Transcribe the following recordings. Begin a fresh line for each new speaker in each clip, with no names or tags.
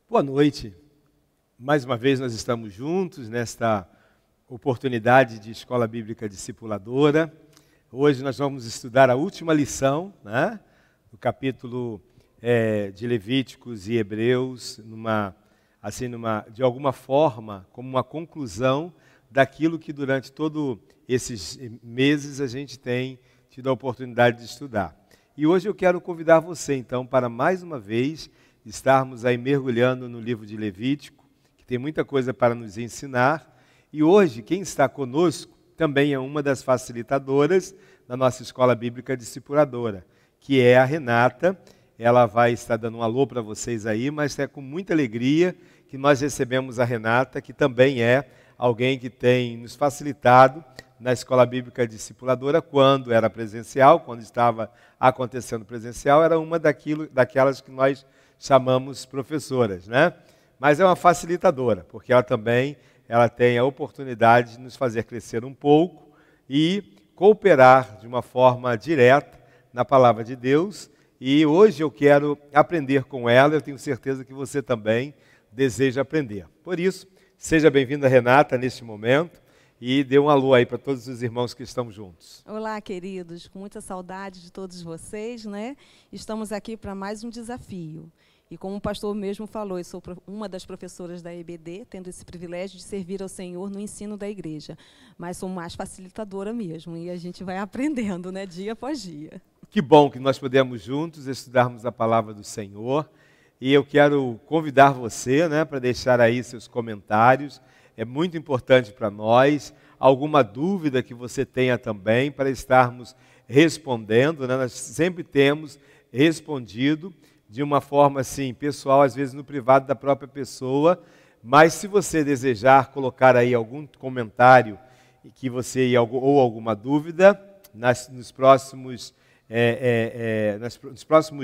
Boa noite. Mais uma vez nós estamos juntos nesta oportunidade de Escola Bíblica Discipuladora. Hoje nós vamos estudar a última lição, do capítulo de Levíticos e Hebreus, de alguma forma, como uma conclusão daquilo que durante todos esses meses a gente tem tido a oportunidade de estudar. E hoje eu quero convidar você, então, para mais uma vez estarmos aí mergulhando no livro de Levítico, que tem muita coisa para nos ensinar. E hoje, quem está conosco também é uma das facilitadoras da nossa Escola Bíblica Discipuladora, que é a Renata. Ela vai estar dando um alô para vocês aí, mas é com muita alegria que nós recebemos a Renata, que também é alguém que tem nos facilitado na Escola Bíblica Discipuladora quando era presencial, quando estava acontecendo presencial, era uma daquelas que nós chamamos professoras, Mas é uma facilitadora, porque ela tem a oportunidade de nos fazer crescer um pouco e cooperar de uma forma direta na palavra de Deus. E hoje eu quero aprender com ela, eu tenho certeza que você também deseja aprender. Por isso, seja bem-vinda, Renata, neste momento, e dê um alô aí para todos os irmãos que estão juntos.
Olá, queridos, com muita saudade de todos vocês, Estamos aqui para mais um desafio. E como o pastor mesmo falou, eu sou uma das professoras da EBD, tendo esse privilégio de servir ao Senhor no ensino da igreja. Mas sou mais facilitadora mesmo, e a gente vai aprendendo, dia após dia.
Que bom que nós podemos juntos estudarmos a palavra do Senhor. E eu quero convidar você, para deixar aí seus comentários. É muito importante para nós. Alguma dúvida que você tenha também, para estarmos respondendo. Nós sempre temos respondido de uma forma assim, pessoal, às vezes no privado da própria pessoa, mas se você desejar colocar aí algum comentário que você ou alguma dúvida, nos próximos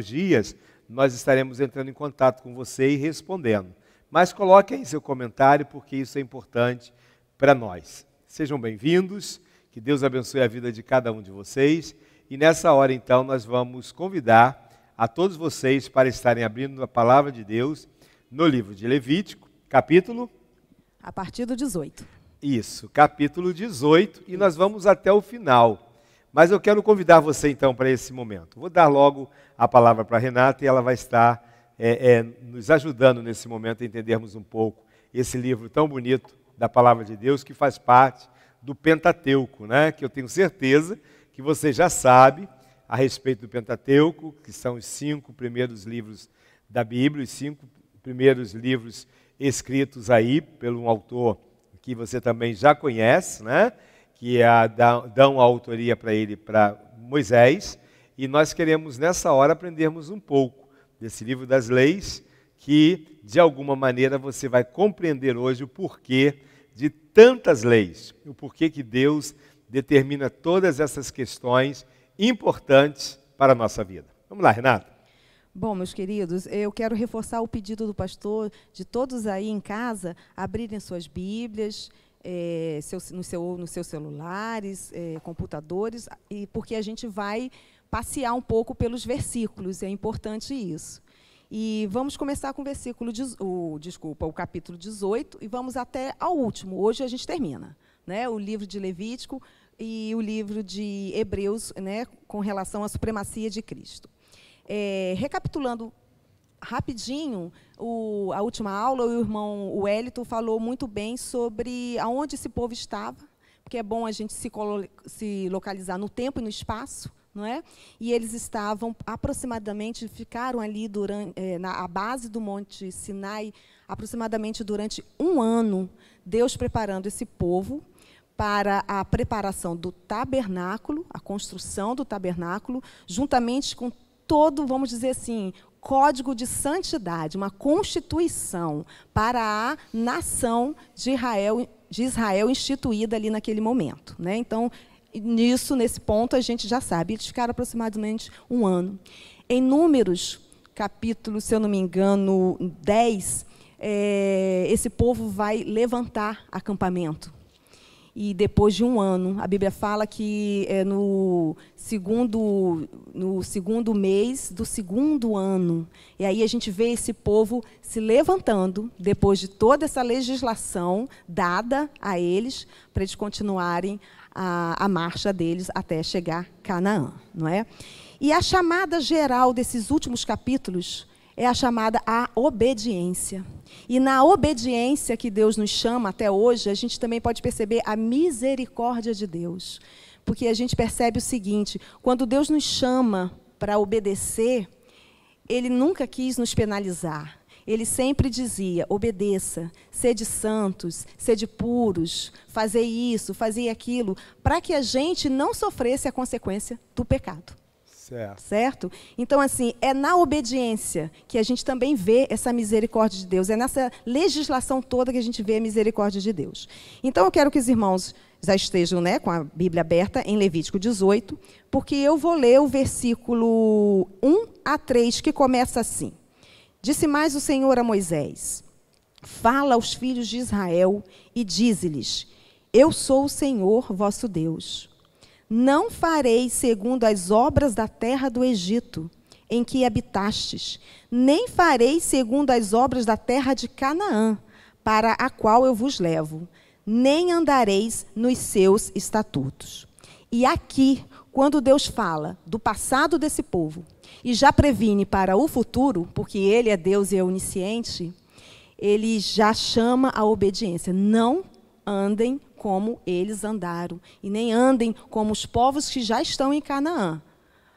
dias, nós estaremos entrando em contato com você e respondendo. Mas coloque aí seu comentário, porque isso é importante para nós. Sejam bem-vindos, que Deus abençoe a vida de cada um de vocês. E nessa hora, então, nós vamos convidar a todos vocês para estarem abrindo a palavra de Deus no livro de Levítico, capítulo...
A partir do 18.
Isso, capítulo 18, e nós vamos até o final. Mas eu quero convidar você, então, para esse momento. Vou dar logo a palavra para a Renata e ela vai estar nos ajudando nesse momento a entendermos um pouco esse livro tão bonito da palavra de Deus, que faz parte do Pentateuco, que eu tenho certeza que você já sabe a respeito do Pentateuco, que são os 5 primeiros livros da Bíblia, os 5 primeiros livros escritos aí por um autor que você também já conhece, que dão a autoria para ele, para Moisés, e nós queremos nessa hora aprendermos um pouco desse livro das leis, que de alguma maneira você vai compreender hoje o porquê de tantas leis, o porquê que Deus determina todas essas questões importantes para a nossa vida. Vamos lá, Renata.
Bom, meus queridos, eu quero reforçar o pedido do pastor de todos aí em casa abrirem suas Bíblias, nos seus celulares, computadores, porque a gente vai passear um pouco pelos versículos, é importante isso. E vamos começar com o capítulo 18 e vamos até ao último. Hoje a gente termina, o livro de Levítico e o livro de Hebreus, com relação à supremacia de Cristo. Recapitulando rapidinho, a última aula, o irmão Wellington falou muito bem sobre aonde esse povo estava, porque é bom a gente se localizar no tempo e no espaço, E eles estavam ficaram ali na base do Monte Sinai, aproximadamente durante 1 ano, Deus preparando esse povo para a preparação do tabernáculo, a construção do tabernáculo, juntamente com todo, vamos dizer assim, código de santidade, uma constituição para a nação de Israel instituída ali naquele momento. Então, nesse ponto, a gente já sabe, eles ficaram aproximadamente 1 ano. Em Números, capítulo, se eu não me engano, 10, esse povo vai levantar acampamento. e depois de um ano, a Bíblia fala que é no segundo mês do segundo ano. E aí a gente vê esse povo se levantando, depois de toda essa legislação dada a eles, para eles continuarem a marcha deles até chegar a Canaã, não é? E a chamada geral desses últimos capítulos é a chamada à obediência. E na obediência que Deus nos chama até hoje, a gente também pode perceber a misericórdia de Deus. Porque a gente percebe o seguinte, quando Deus nos chama para obedecer, Ele nunca quis nos penalizar. Ele sempre dizia, obedeça, sede santos, sede puros, fazei isso, fazei aquilo, para que a gente não sofresse a consequência do pecado. Certo? Então, assim, é na obediência que a gente também vê essa misericórdia de Deus. É nessa legislação toda que a gente vê a misericórdia de Deus. Então, eu quero que os irmãos já estejam, né, com a Bíblia aberta em Levítico 18, porque eu vou ler o versículo 1 a 3, que começa assim. Disse mais o Senhor a Moisés, fala aos filhos de Israel e dize-lhes, eu sou o Senhor vosso Deus. Não farei segundo as obras da terra do Egito, em que habitastes, nem farei segundo as obras da terra de Canaã, para a qual eu vos levo, nem andareis nos seus estatutos. E aqui, quando Deus fala do passado desse povo, e já previne para o futuro, porque Ele é Deus e é onisciente, Ele já chama a obediência. Não andem como eles andaram, e nem andem como os povos que já estão em Canaã,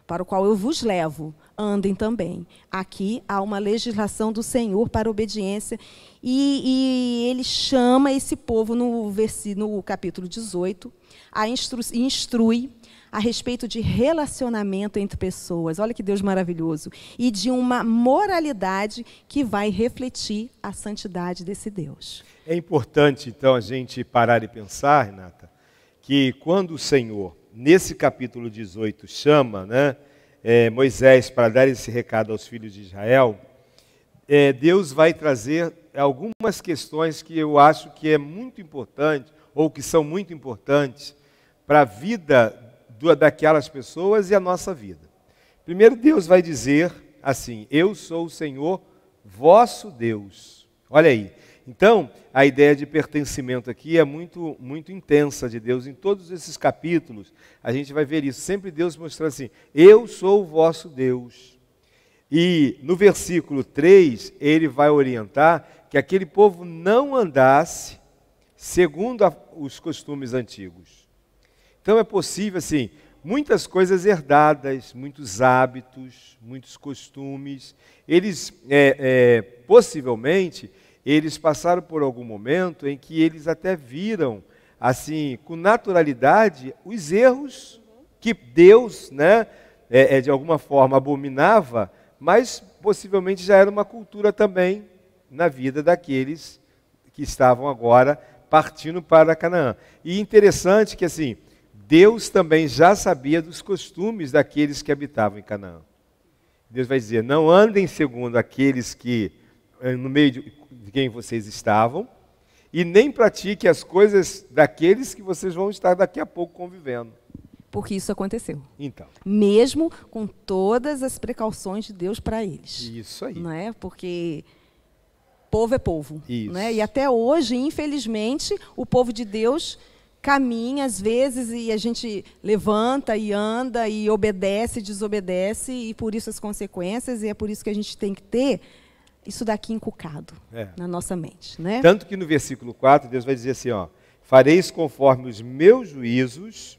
para o qual eu vos levo, andem também. Aqui há uma legislação do Senhor para obediência, e ele chama esse povo no capítulo 18, instrui a respeito de relacionamento entre pessoas. Olha que Deus maravilhoso. E de uma moralidade que vai refletir a santidade desse Deus.
É importante, então, a gente parar e pensar, Renata, que quando o Senhor, nesse capítulo 18, chama, né, Moisés para dar esse recado aos filhos de Israel, Deus vai trazer algumas questões que eu acho que é muito importante, ou que são muito importantes para a vida daquelas pessoas e a nossa vida. Primeiro, Deus vai dizer assim, eu sou o Senhor vosso Deus. Olha aí. Então, a ideia de pertencimento aqui é muito, muito intensa de Deus. Em todos esses capítulos, a gente vai ver isso. Sempre Deus mostrando assim, eu sou o vosso Deus. E no versículo 3, ele vai orientar que aquele povo não andasse segundo os costumes antigos. Então é possível, assim, muitas coisas herdadas, muitos hábitos, muitos costumes, eles, possivelmente, eles passaram por algum momento em que eles até viram, assim, com naturalidade, os erros que Deus, né, de alguma forma abominava, mas possivelmente já era uma cultura também na vida daqueles que estavam agora partindo para Canaã. E interessante que, assim, Deus também já sabia dos costumes daqueles que habitavam em Canaã. Deus vai dizer, não andem segundo aqueles que, no meio de quem vocês estavam, e nem pratiquem as coisas daqueles que vocês vão estar daqui a pouco convivendo.
Porque isso aconteceu.
Então.
Mesmo com todas as precauções de Deus para eles.
Isso aí.
Não é? Porque povo é povo.
Isso.
Não é? E até hoje, infelizmente, o povo de Deus caminha às vezes e a gente levanta e anda e obedece e desobedece, e por isso as consequências, e é por isso que a gente tem que ter isso daqui inculcado na nossa mente. Né?
Tanto que no versículo 4, Deus vai dizer assim, ó, fareis conforme os meus juízos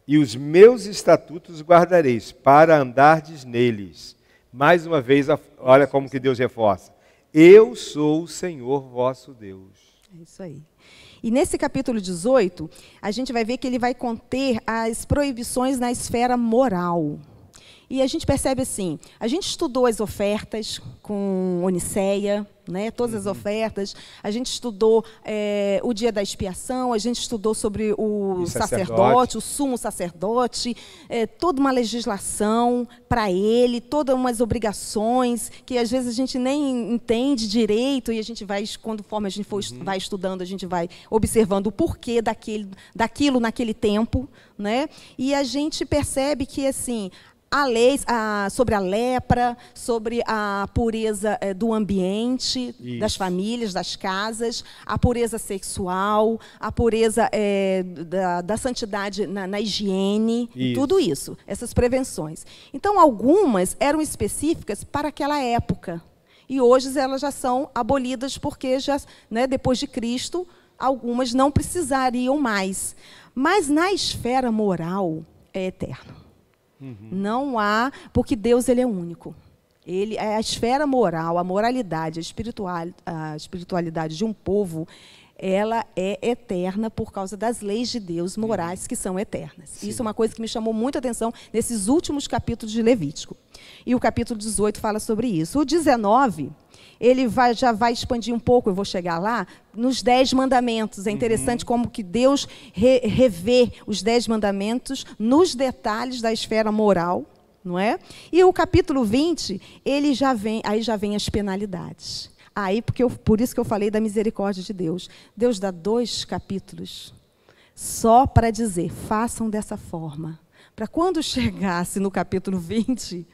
e os meus estatutos guardareis, para andardes neles. Mais uma vez, olha como que Deus reforça. Eu sou o Senhor vosso Deus.
É isso aí. E nesse capítulo 18, a gente vai ver que ele vai conter as proibições na esfera moral. E a gente percebe assim, a gente estudou as ofertas com Oniceia, né, todas as ofertas, a gente estudou o dia da expiação, a gente estudou sobre o sacerdote, o sumo sacerdote, toda uma legislação para ele, todas umas obrigações que às vezes a gente nem entende direito e a gente vai, conforme a gente vai estudando, a gente vai observando o porquê daquilo naquele tempo, né? E a gente percebe que assim, a lei sobre a lepra, sobre a pureza do ambiente, das famílias, das casas, a pureza sexual, a pureza da santidade na higiene, tudo isso, essas prevenções. Então, algumas eram específicas para aquela época. E hoje elas já são abolidas, porque já, né, depois de Cristo, algumas não precisariam mais. Mas na esfera moral é eterno. Não há, porque Deus ele é único. Ele, a esfera moral, a moralidade, a espiritualidade de um povo, ela é eterna por causa das leis de Deus morais que são eternas. Sim. Isso é uma coisa que me chamou muita atenção nesses últimos capítulos de Levítico. E o capítulo 18 fala sobre isso. O 19, ele já vai expandir um pouco, eu vou chegar lá, nos 10 mandamentos. É interessante como que Deus revê os 10 mandamentos nos detalhes da esfera moral, não é? E o capítulo 20, aí já vem as penalidades. Aí, por isso que eu falei da misericórdia de Deus. Deus dá 2 capítulos só para dizer, façam dessa forma. Para quando chegasse no capítulo 20,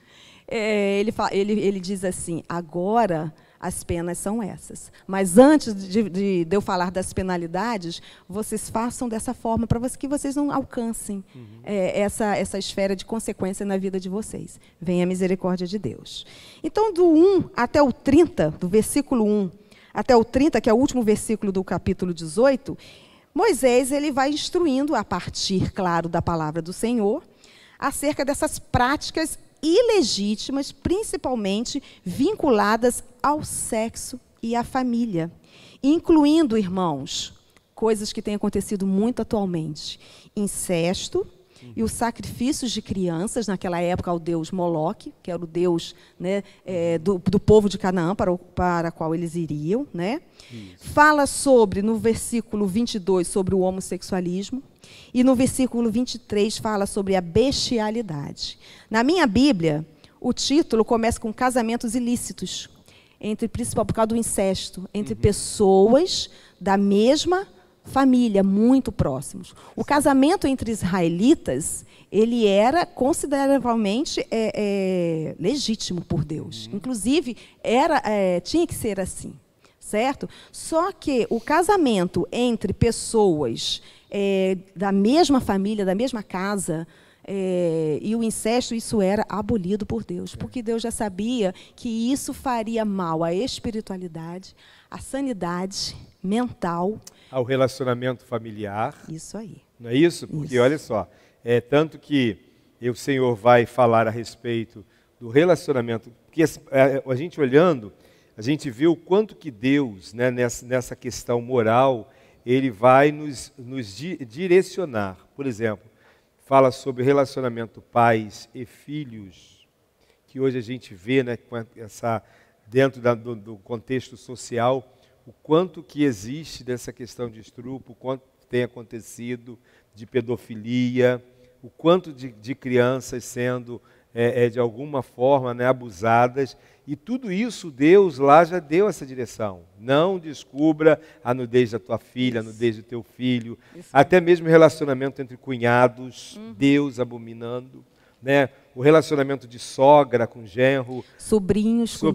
ele diz assim, agora as penas são essas. Mas antes de eu falar das penalidades, vocês façam dessa forma para que vocês não alcancem essa esfera de consequência na vida de vocês. Vem a misericórdia de Deus. Então, do 1 até o 30, do versículo 1 até o 30, que é o último versículo do capítulo 18, Moisés ele vai instruindo, a partir, claro, da palavra do Senhor, acerca dessas práticas ilegítimas, principalmente vinculadas ao sexo e à família, incluindo, irmãos, coisas que têm acontecido muito atualmente, incesto e os sacrifícios de crianças, naquela época ao deus Moloque, que era o deus, né, do povo de Canaã, para o qual eles iriam. Né? Fala sobre, no versículo 22, sobre o homossexualismo, e no versículo 23 fala sobre a bestialidade. Na minha Bíblia, o título começa com casamentos ilícitos, principalmente por causa do incesto, entre pessoas da mesma família, muito próximos. O casamento entre israelitas, ele era consideravelmente legítimo por Deus. Inclusive, tinha que ser assim, certo? Só que o casamento entre pessoas da mesma família, da mesma casa, e o incesto, isso era abolido por Deus, porque Deus já sabia que isso faria mal à espiritualidade, à sanidade mental,
ao relacionamento familiar.
Isso aí.
Não é isso? Porque, olha só, tanto que o Senhor vai falar a respeito do relacionamento, porque a gente olhando, a gente vê o quanto que Deus, né, nessa questão moral, Ele vai nos direcionar. Por exemplo, fala sobre relacionamento pais e filhos, que hoje a gente vê, né, dentro do contexto social, o quanto que existe dessa questão de estupro, o quanto tem acontecido de pedofilia, o quanto de crianças sendo, de alguma forma, né, abusadas. E tudo isso, Deus lá já deu essa direção. Não descubra a nudez da tua filha, a nudez do teu filho. Até mesmo o relacionamento entre cunhados, Deus abominando. Né? O relacionamento de sogra com genro.
Sobrinhos com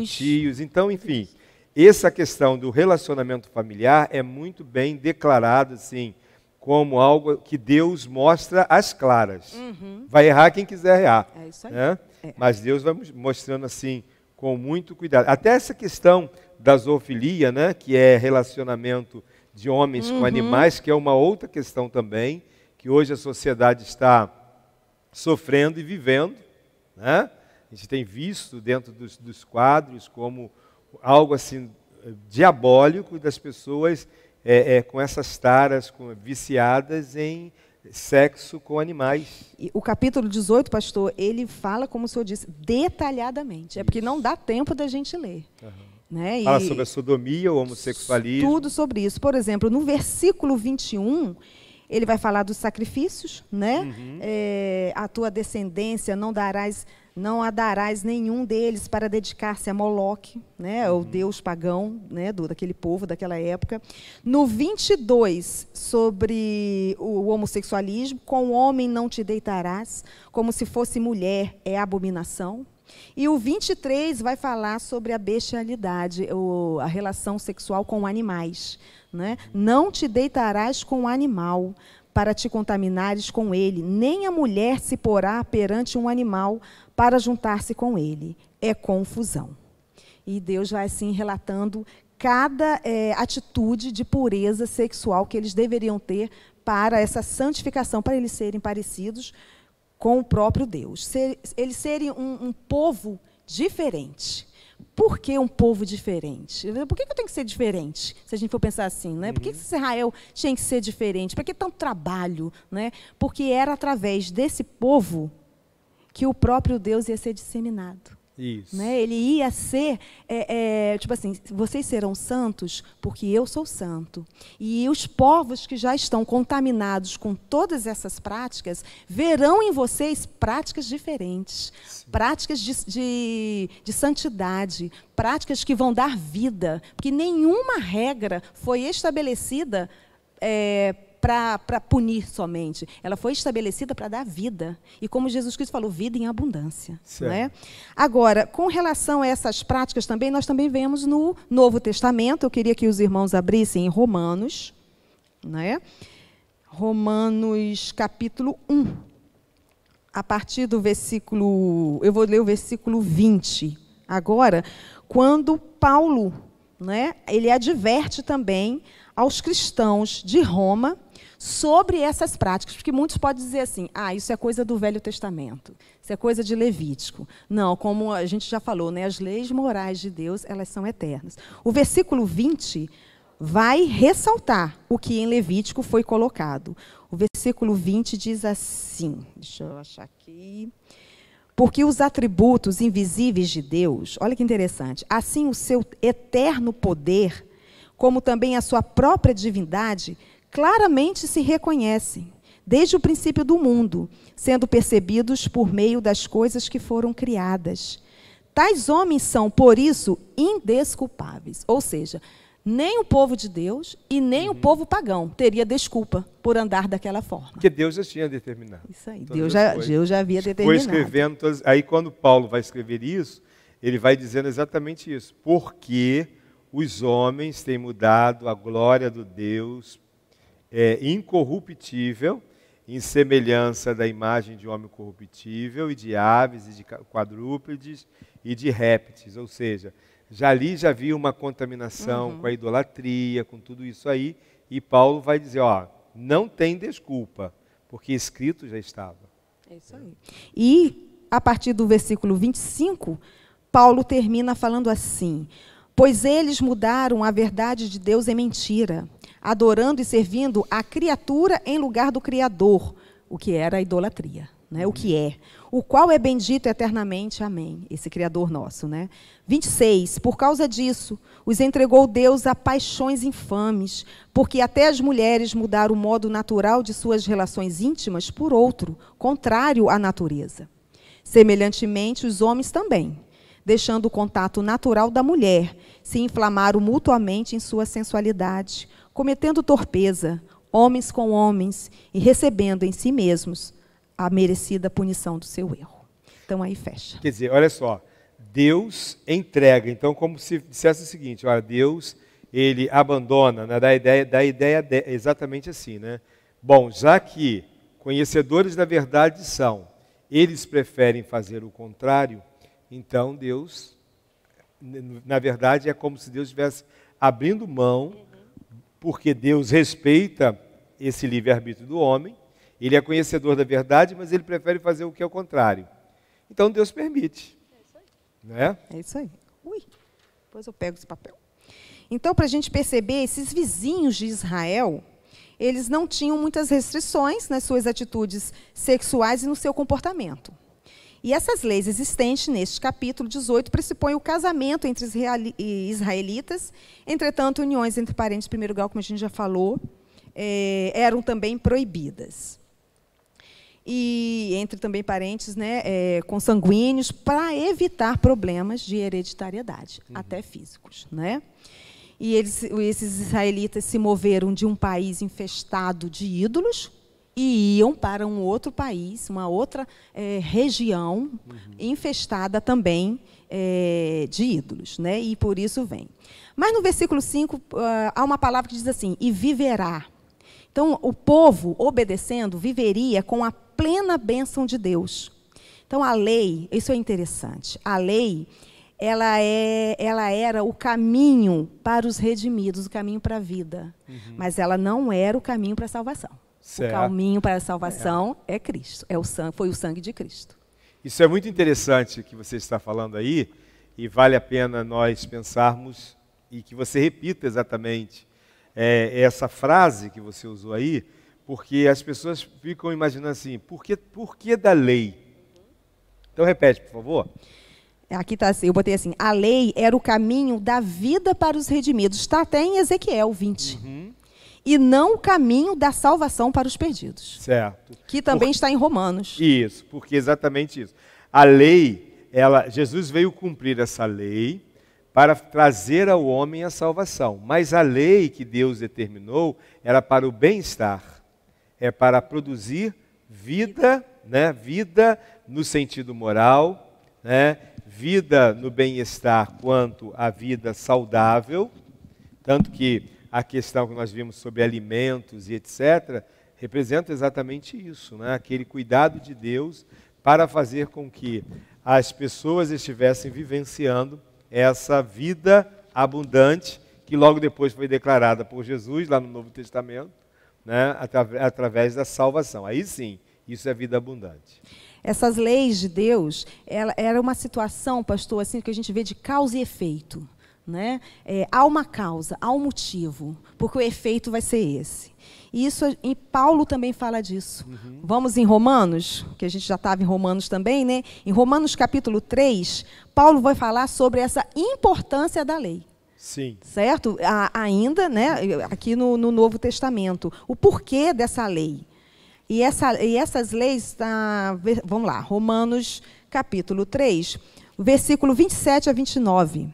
tios. Então, enfim, essa questão do relacionamento familiar é muito bem declarado, assim, como algo que Deus mostra às claras. Vai errar quem quiser errar. É isso aí. Né? Mas Deus vai mostrando assim, com muito cuidado. Até essa questão da zoofilia, né, que é relacionamento de homens com animais, que é uma outra questão também, que hoje a sociedade está sofrendo e vivendo. Né? A gente tem visto dentro dos quadros como algo assim diabólico das pessoas com essas taras viciadas em sexo com animais.
E o capítulo 18, pastor, ele fala, como o senhor disse, detalhadamente. É porque não dá tempo da gente ler. Né?
Fala sobre a sodomia, o homossexualismo.
Tudo sobre isso. Por exemplo, no versículo 21, ele vai falar dos sacrifícios, né? A tua descendência não a darás nenhum deles para dedicar-se a Moloque, né? O deus pagão, né? Daquele povo, daquela época. No 22, sobre o homossexualismo, com o homem não te deitarás, como se fosse mulher, é abominação. E o 23 vai falar sobre a bestialidade, a relação sexual com animais. Né? Não te deitarás com o animal, para te contaminares com ele, nem a mulher se porá perante um animal para juntar-se com ele. É confusão. E Deus vai assim relatando cada atitude de pureza sexual que eles deveriam ter para essa santificação, para eles serem parecidos com o próprio Deus. Eles serem um povo diferente. Por que um povo diferente? Por que eu tenho que ser diferente? Se a gente for pensar assim, né? Por que Israel tinha que ser diferente? Por que tanto trabalho? Né? Porque era através desse povo que o próprio Deus ia ser disseminado.
Isso.
Né? Ele ia ser, tipo assim, vocês serão santos porque eu sou santo. E os povos que já estão contaminados com todas essas práticas, verão em vocês práticas diferentes, práticas de santidade, práticas que vão dar vida, porque nenhuma regra foi estabelecida para punir somente. Ela foi estabelecida para dar vida. E como Jesus Cristo falou, vida em abundância. Né? Agora, com relação a essas práticas também, nós também vemos no Novo Testamento, eu queria que os irmãos abrissem em Romanos, né? Romanos capítulo 1, a partir do versículo, eu vou ler o versículo 20. Agora, quando Paulo, né, ele adverte também aos cristãos de Roma sobre essas práticas, porque muitos podem dizer assim, isso é coisa do Velho Testamento, isso é coisa de Levítico. Não, como a gente já falou, né, as leis morais de Deus, elas são eternas. O versículo 20 vai ressaltar o que em Levítico foi colocado. O versículo 20 diz assim, deixa eu achar aqui... Porque os atributos invisíveis de Deus, olha que interessante, assim o seu eterno poder, como também a sua própria divindade, claramente se reconhecem, desde o princípio do mundo, sendo percebidos por meio das coisas que foram criadas. Tais homens são, por isso, indesculpáveis. Ou seja, nem o povo de Deus e nem o povo pagão teria desculpa por andar daquela forma.
Porque Deus já tinha determinado.
Isso aí, Deus já havia determinado.
Foi escrevendo, aí quando Paulo vai escrever isso, ele vai dizendo exatamente isso. Porque os homens têm mudado a glória do Deus incorruptível, em semelhança da imagem de homem corruptível, e de aves, e de quadrúpedes, e de répteis. Ou seja, já havia uma contaminação com a idolatria, com tudo isso aí, e Paulo vai dizer, não tem desculpa, porque escrito já estava.
É isso aí. E, a partir do versículo 25, Paulo termina falando assim, pois eles mudaram a verdade de Deus em mentira, adorando e servindo a criatura em lugar do Criador, o que era a idolatria. Né, o que é, o qual é bendito eternamente, amém, esse Criador nosso. Né? 26, por causa disso, os entregou Deus a paixões infames, porque até as mulheres mudaram o modo natural de suas relações íntimas por outro, contrário à natureza. Semelhantemente, os homens também, deixando o contato natural da mulher, se inflamaram mutuamente em sua sensualidade, cometendo torpeza, homens com homens, e recebendo em si mesmos a merecida punição do seu erro. Então, aí fecha.
Quer dizer, olha só, Deus entrega. Então, como se dissesse o seguinte, olha, Deus, ele abandona, né, dá a ideia exatamente assim, né? Bom, já que conhecedores da verdade são, eles preferem fazer o contrário, então Deus, na verdade, é como se Deus estivesse abrindo mão, porque Deus respeita esse livre-arbítrio do homem. Ele é conhecedor da verdade, mas ele prefere fazer o que é o contrário. Então Deus permite. É isso aí. Né?
É isso aí. Ui, depois eu pego esse papel. Então, para a gente perceber, esses vizinhos de Israel, eles não tinham muitas restrições nas suas atitudes sexuais e no seu comportamento. E essas leis existentes neste capítulo 18 pressupõem o casamento entre israelitas. Entretanto, uniões entre parentes de primeiro grau, como a gente já falou, eram também proibidas. E entre também parentes, né, consanguíneos, para evitar problemas de hereditariedade, até físicos, né? E esses israelitas se moveram de um país infestado de ídolos e iam para um outro país, uma outra região infestada também de ídolos, né? E por isso vem. Mas no versículo 5, há uma palavra que diz assim, e viverá. Então, o povo, obedecendo, viveria com a plena bênção de Deus. Então, a lei, isso é interessante, a lei, ela era o caminho para os redimidos, o caminho para a vida. Mas ela não era o caminho para a salvação. Certo. O caminho para a salvação é Cristo, foi o sangue de Cristo.
Isso é muito interessante que você está falando aí, e vale a pena nós pensarmos, e que você repita exatamente essa frase que você usou aí, porque as pessoas ficam imaginando assim, por que da lei? Então repete, por favor.
Aqui está assim, eu botei assim, a lei era o caminho da vida para os redimidos, está até em Ezequiel 20. E não o caminho da salvação para os perdidos.
Certo.
Que também está em Romanos.
Isso, porque exatamente isso. A lei, Jesus veio cumprir essa lei para trazer ao homem a salvação. Mas a lei que Deus determinou era para o bem-estar, para produzir vida, né? Vida no sentido moral, né? Vida no bem-estar quanto à vida saudável, tanto que a questão que nós vimos sobre alimentos e etc., representa exatamente isso, né? Aquele cuidado de Deus para fazer com que as pessoas estivessem vivenciando essa vida abundante, que logo depois foi declarada por Jesus, lá no Novo Testamento, né? Através da salvação. Aí sim, isso é vida abundante.
Essas leis de Deus, era uma situação, pastor, assim, que a gente vê de causa e efeito. Né? Há uma causa, há um motivo, porque o efeito vai ser esse. E Paulo também fala disso. Vamos em Romanos, que a gente já estava em Romanos também, né? Em Romanos capítulo 3, Paulo vai falar sobre essa importância da lei.
Sim.
Certo? Ainda, né, aqui no Novo Testamento, o porquê dessa lei. E essas leis, vamos lá, Romanos capítulo 3, versículo 27 a 29.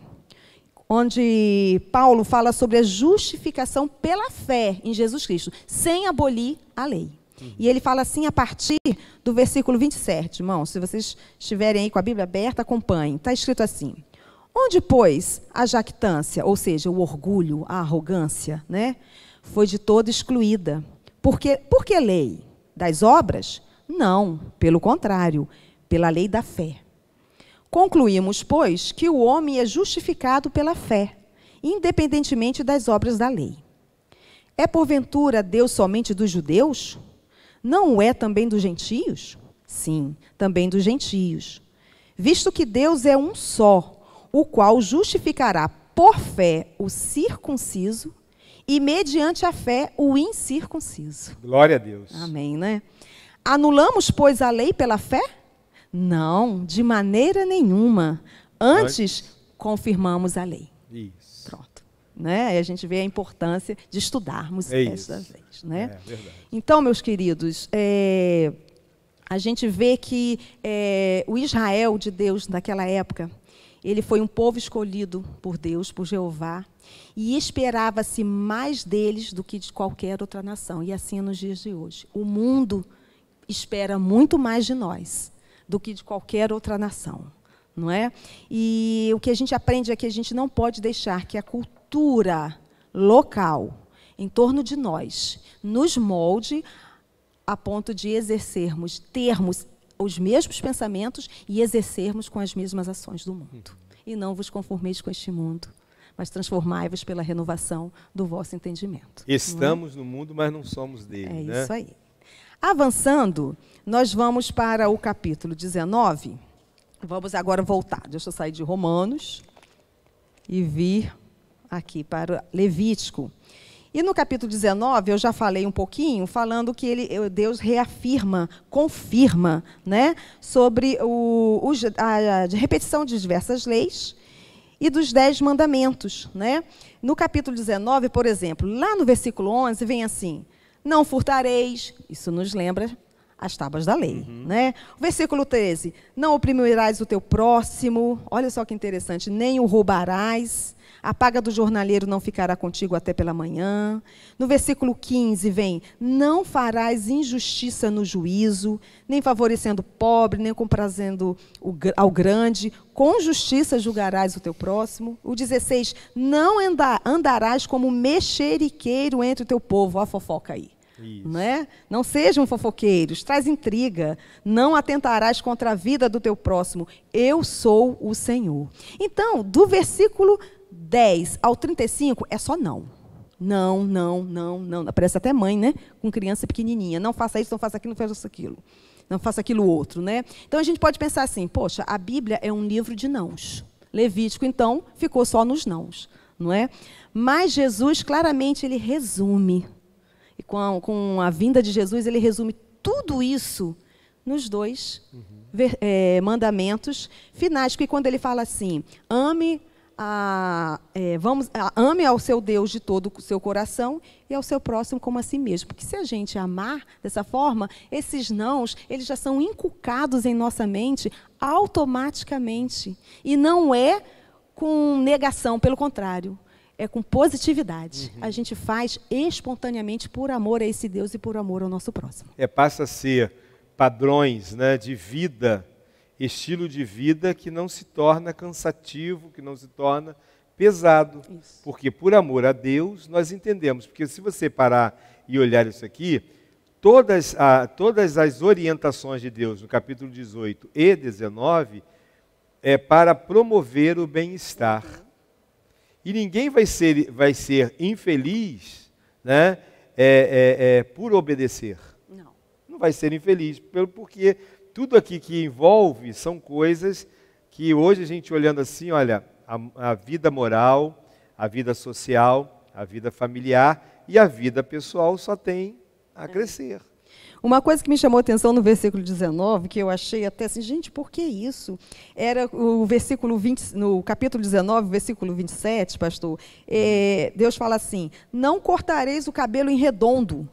Onde Paulo fala sobre a justificação pela fé em Jesus Cristo, sem abolir a lei. E ele fala assim a partir do versículo 27, irmãos, se vocês estiverem aí com a Bíblia aberta, acompanhem. Está escrito assim, onde, pois, a jactância, ou seja, o orgulho, a arrogância, né, foi de toda excluída. Por que lei? Das obras? Não, pelo contrário, pela lei da fé. Concluímos, pois, que o homem é justificado pela fé, independentemente das obras da lei. É, porventura, Deus somente dos judeus? Não o é também dos gentios? Sim, também dos gentios. Visto que Deus é um só, o qual justificará por fé o circunciso e, mediante a fé, o incircunciso.
Glória a Deus.
Amém, né? Anulamos, pois, a lei pela fé? Não, de maneira nenhuma. Antes, confirmamos a lei.
Isso.
Pronto. Né? Aí a gente vê a importância de estudarmos essas leis. Né?
É verdade.
Então, meus queridos, a gente vê que o Israel de Deus, naquela época, ele foi um povo escolhido por Deus, por Jeová, e esperava-se mais deles do que de qualquer outra nação. E assim é nos dias de hoje. O mundo espera muito mais de nós do que de qualquer outra nação, não é? E o que a gente aprende é que a gente não pode deixar que a cultura local, em torno de nós, nos molde a ponto de termos os mesmos pensamentos e exercermos com as mesmas ações do mundo. E não vos conformeis com este mundo, mas transformai-vos pela renovação do vosso entendimento.
Estamos no mundo, mas não somos dele.
É isso aí. Avançando, nós vamos para o capítulo 19. Vamos agora voltar. Deixa eu sair de Romanos e vir aqui para Levítico. E no capítulo 19, eu já falei um pouquinho, falando que Deus reafirma, confirma, né, sobre a repetição de diversas leis e dos 10 mandamentos. Né? No capítulo 19, por exemplo, lá no versículo 11, vem assim: não furtareis, isso nos lembra as tábuas da lei. Né? O versículo 13, não oprimirás o teu próximo, olha só que interessante, nem o roubarás. A paga do jornaleiro não ficará contigo até pela manhã. No versículo 15 vem: não farás injustiça no juízo, nem favorecendo o pobre, nem comprazendo ao grande. Com justiça julgarás o teu próximo. O 16: não andarás como mexeriqueiro entre o teu povo. Olha a fofoca aí. Né? Não sejam fofoqueiros, traz intriga. Não atentarás contra a vida do teu próximo. Eu sou o Senhor. Então, do versículo 10 ao 35 é só não. Não, não, não, não. Parece até mãe, né? Com criança pequenininha. Não faça isso, não faça aquilo, não faça aquilo. Não faça aquilo outro, né? Então a gente pode pensar assim: poxa, a Bíblia é um livro de nãos. Levítico, então, ficou só nos nãos, não é? Mas Jesus, claramente, ele resume. E com a vinda de Jesus, ele resume tudo isso nos 2 mandamentos finais. Porque quando ele fala assim: ame ao seu Deus de todo o seu coração e ao seu próximo como a si mesmo. Porque se a gente amar dessa forma, esses nãos, eles já são inculcados em nossa mente automaticamente. E não é com negação, pelo contrário, é com positividade. A gente faz espontaneamente por amor a esse Deus e por amor ao nosso próximo.
Passa a ser padrões, né, de vida, estilo de vida que não se torna cansativo, que não se torna pesado.
Isso.
Porque por amor a Deus nós entendemos. Porque se você parar e olhar isso aqui, todas as orientações de Deus no capítulo 18 e 19 é para promover o bem-estar. E ninguém vai ser infeliz, né, por obedecer. Não vai ser infeliz, porque tudo aqui que envolve são coisas que hoje a gente olhando assim, olha, a vida moral, a vida social, a vida familiar e a vida pessoal só tem a crescer.
Uma coisa que me chamou a atenção no versículo 19, que eu achei até assim, gente, por que isso? Era o versículo 20, no capítulo 19, versículo 27, pastor, Deus fala assim: não cortareis o cabelo em redondo.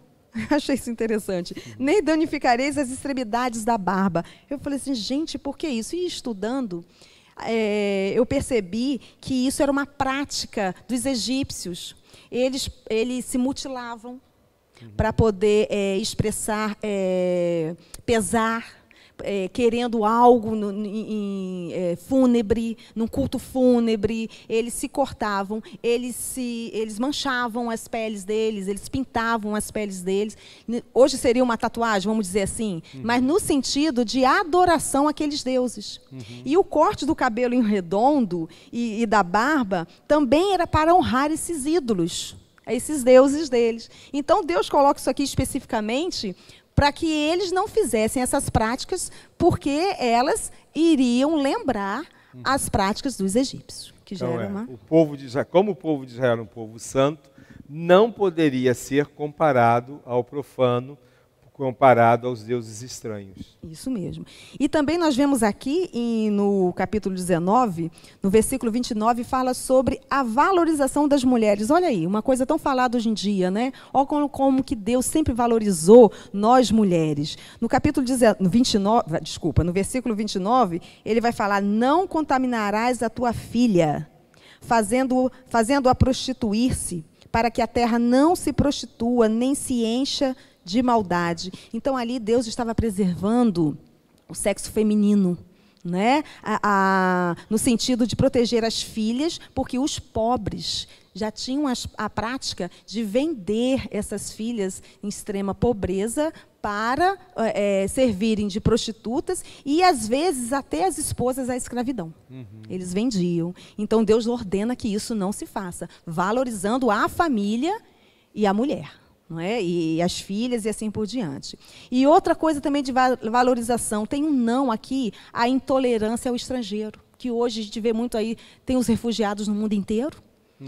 Achei isso interessante. Nem danificareis as extremidades da barba. Eu falei assim, gente, por que isso? E estudando, eu percebi que isso era uma prática dos egípcios. Eles se mutilavam para poder expressar, pesar, querendo algo fúnebre, num culto fúnebre. Eles se cortavam, eles manchavam as peles deles, eles pintavam as peles deles. Hoje seria uma tatuagem, vamos dizer assim, mas no sentido de adoração àqueles deuses. E o corte do cabelo em redondo e da barba também era para honrar esses ídolos, esses deuses deles. Então Deus coloca isso aqui especificamente para que eles não fizessem essas práticas, porque elas iriam lembrar as práticas dos egípcios. Que já
então,
era uma...
o povo de Israel, como o povo de Israel era um povo santo, não poderia ser comparado ao profano, comparado aos deuses estranhos.
Isso mesmo. E também nós vemos aqui, no capítulo 19, no versículo 29, fala sobre a valorização das mulheres. Olha aí, uma coisa tão falada hoje em dia, né? Olha como que Deus sempre valorizou nós mulheres. No capítulo 29, no versículo 29, ele vai falar: não contaminarás a tua filha, fazendo-a prostituir-se, para que a terra não se prostitua, nem se encha de maldade. Então, ali Deus estava preservando o sexo feminino, né? No sentido de proteger as filhas, porque os pobres já tinham a prática de vender essas filhas em extrema pobreza para servirem de prostitutas e, às vezes, até as esposas à escravidão. Eles vendiam. Então, Deus ordena que isso não se faça, valorizando a família e a mulher. Não é? E as filhas e assim por diante. E outra coisa também de valorização, tem um não aqui, a intolerância ao estrangeiro, que hoje a gente vê muito aí, tem os refugiados no mundo inteiro,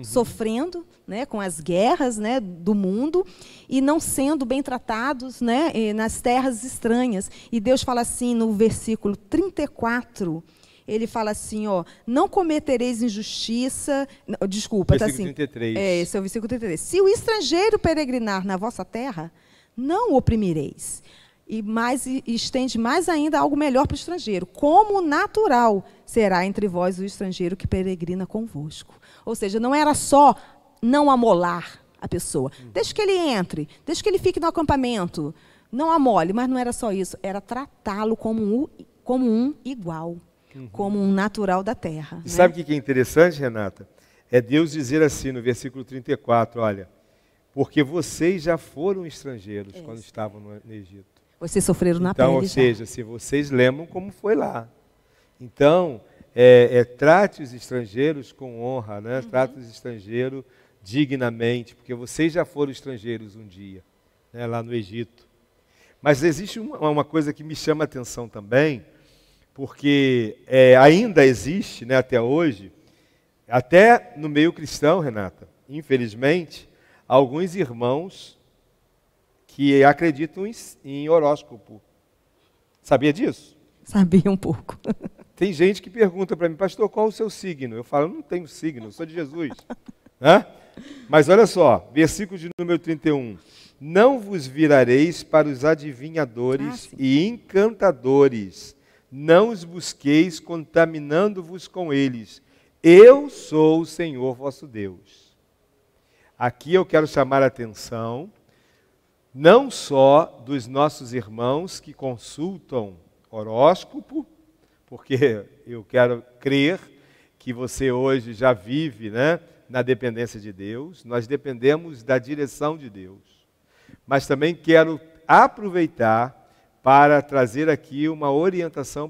sofrendo, né, com as guerras, né, do mundo, e não sendo bem tratados, né, nas terras estranhas. E Deus fala assim no versículo 34, ele fala assim, ó, não cometereis injustiça, desculpa, está assim,
33.
Esse é o versículo 33. Se o estrangeiro peregrinar na vossa terra, não o oprimireis. E estende mais ainda algo melhor para o estrangeiro. Como natural será entre vós o estrangeiro que peregrina convosco. Ou seja, não era só não amolar a pessoa. Deixa que ele entre, deixa que ele fique no acampamento. Não amole, mas não era só isso. Era tratá-lo como um igual, como um natural da terra.
E
né?
sabe o que é interessante, Renata? É Deus dizer assim no versículo 34, olha, porque vocês já foram estrangeiros quando estavam no Egito.
Vocês sofreram na
então,
pele
ou
já.
seja, se vocês lembram como foi lá. Então, trate os estrangeiros com honra, né? Trate os estrangeiros dignamente, porque vocês já foram estrangeiros um dia, né? Lá no Egito. Mas existe uma coisa que me chama a atenção também, porque ainda existe, né, até hoje, até no meio cristão, Renata, infelizmente, alguns irmãos que acreditam em horóscopo. Sabia disso?
Sabia um pouco.
Tem gente que pergunta para mim, pastor, qual o seu signo? Eu falo, eu não tenho signo, eu sou de Jesus. Hã? Mas olha só, versículo de número 31. Não vos virareis para os adivinhadores e encantadores, não os busqueis contaminando-vos com eles. Eu sou o Senhor vosso Deus. Aqui eu quero chamar a atenção, não só dos nossos irmãos que consultam horóscopo, porque eu quero crer que você hoje já vive, né, na dependência de Deus, nós dependemos da direção de Deus. Mas também quero aproveitar para trazer aqui uma orientação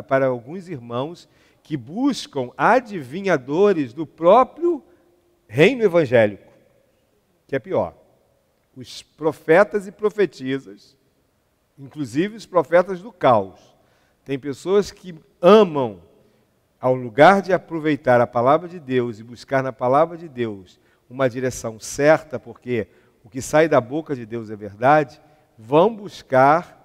para alguns irmãos que buscam adivinhadores do próprio reino evangélico, que é pior. Os profetas e profetisas, inclusive os profetas do caos. Tem pessoas que amam, ao lugar de aproveitar a palavra de Deus e buscar na palavra de Deus uma direção certa, porque o que sai da boca de Deus é verdade, vão buscar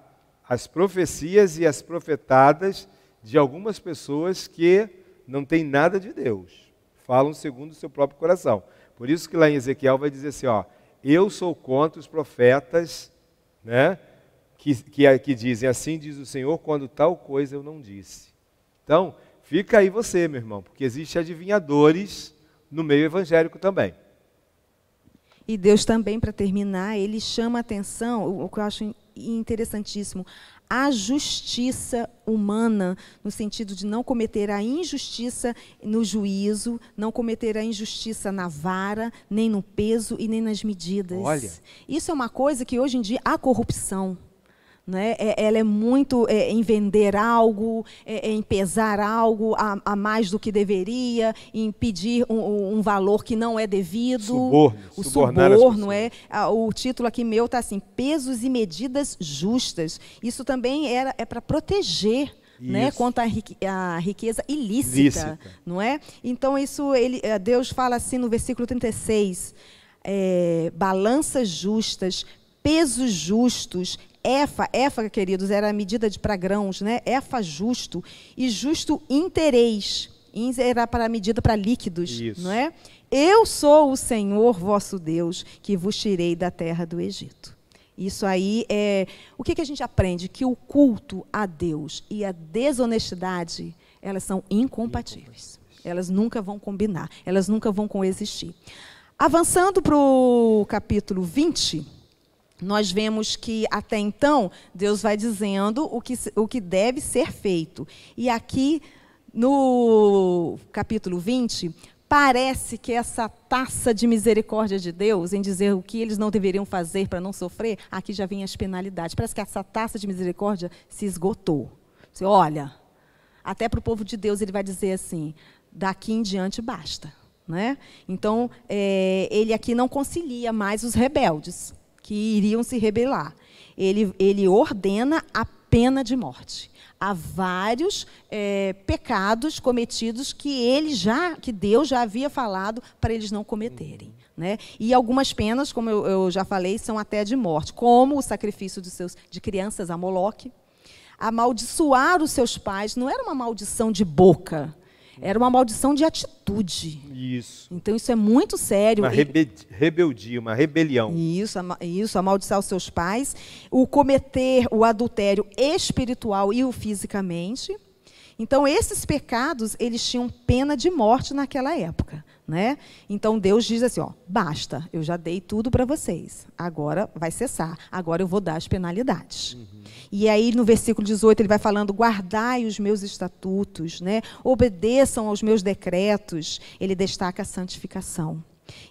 as profecias e as profetadas de algumas pessoas que não têm nada de Deus, falam segundo o seu próprio coração. Por isso que lá em Ezequiel vai dizer assim, ó, eu sou contra os profetas, né, que dizem, assim diz o Senhor, quando tal coisa eu não disse. Então, fica aí você, meu irmão, porque existem adivinhadores no meio evangélico também.
E Deus também, para terminar, ele chama a atenção, o que eu acho interessantíssimo, a justiça humana, no sentido de não cometer a injustiça no juízo, não cometer a injustiça na vara, nem no peso e nem nas medidas.
Olha.
Isso é uma coisa que hoje em dia há corrupção. Né? Ela é muito em vender algo, em pesar algo a mais do que deveria, em pedir um valor que não é devido. Suborno. O título aqui meu está assim, pesos e medidas justas. Isso também é para proteger, né, contra a riqueza ilícita. Não é? Então, Deus fala assim no versículo 36, balanças justas, pesos justos, Éfa, queridos, era a medida para grãos, né? Éfa justo, e justo interês. Era para a medida para líquidos.
Isso.
Não é? Eu sou o Senhor vosso Deus, que vos tirei da terra do Egito. Isso aí é... O que a gente aprende? Que o culto a Deus e a desonestidade, elas são incompatíveis. Elas nunca vão combinar, elas nunca vão coexistir. Avançando para o capítulo 20... nós vemos que, até então, Deus vai dizendo o que deve ser feito. E aqui, no capítulo 20, parece que essa taça de misericórdia de Deus, em dizer o que eles não deveriam fazer para não sofrer, aqui já vem as penalidades. Parece que essa taça de misericórdia se esgotou. Você olha, até para o povo de Deus, ele vai dizer assim, daqui em diante basta. Né? Então, ele aqui não concilia mais os rebeldes, que iriam se rebelar. Ele ordena a pena de morte. Há vários pecados cometidos que Deus já havia falado para eles não cometerem. Né? E algumas penas, como eu já falei, são até de morte, como o sacrifício de crianças a Moloque. Amaldiçoar os seus pais não era uma maldição de boca, era uma maldição de atitude.
Isso.
Então, isso é muito sério.
Uma rebeldia, uma rebelião.
Isso, amaldiçoar os seus pais, o cometer o adultério espiritual e o fisicamente. Então, esses pecados, eles tinham pena de morte naquela época. Né? Então, Deus diz assim, ó, basta, eu já dei tudo para vocês, agora vai cessar, agora eu vou dar as penalidades. E aí, no versículo 18, ele vai falando, guardai os meus estatutos, né? Obedeçam aos meus decretos. Ele destaca a santificação.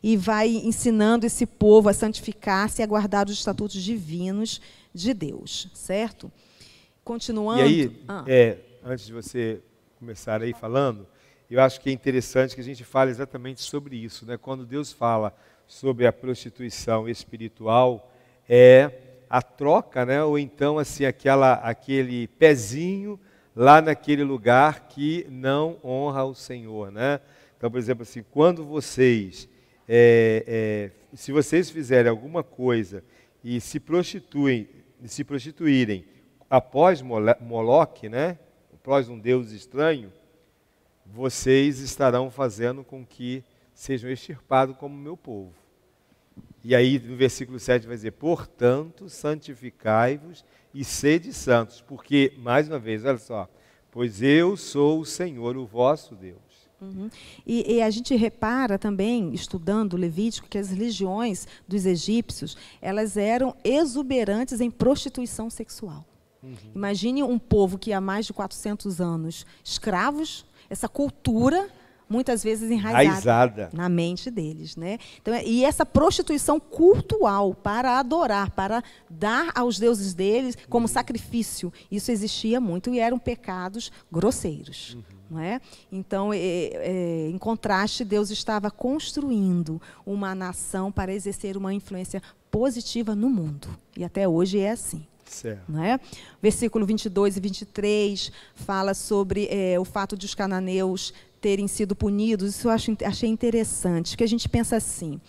E vai ensinando esse povo a santificar-se e a guardar os estatutos divinos de Deus, certo? Continuando...
E aí, antes de você começar aí falando, eu acho que é interessante que a gente fale exatamente sobre isso, né? Quando Deus fala sobre a prostituição espiritual, é a troca, né? Ou então assim, aquele pezinho lá naquele lugar que não honra o Senhor, né? Então, por exemplo, assim, quando vocês, se vocês fizerem alguma coisa e se prostituírem após Moloque, né? Após um Deus estranho, vocês estarão fazendo com que sejam extirpados como meu povo. E aí no versículo 7 vai dizer, portanto, santificai-vos e sede santos, porque, mais uma vez, olha só, pois eu sou o Senhor, o vosso Deus.
E a gente repara também, estudando o Levítico, que as religiões dos egípcios, elas eram exuberantes em prostituição sexual. Imagine um povo que há mais de 400 anos escravos, essa cultura, muitas vezes enraizada na mente deles. Né? Então, e essa prostituição cultural para adorar, para dar aos deuses deles como sacrifício, isso existia muito e eram pecados grosseiros. Não é? Então, em contraste, Deus estava construindo uma nação para exercer uma influência positiva no mundo. E até hoje é assim. Não é? Versículo 22 e 23 fala sobre o fato de os cananeus terem sido punidos. Isso eu achei interessante, porque a gente pensa assim,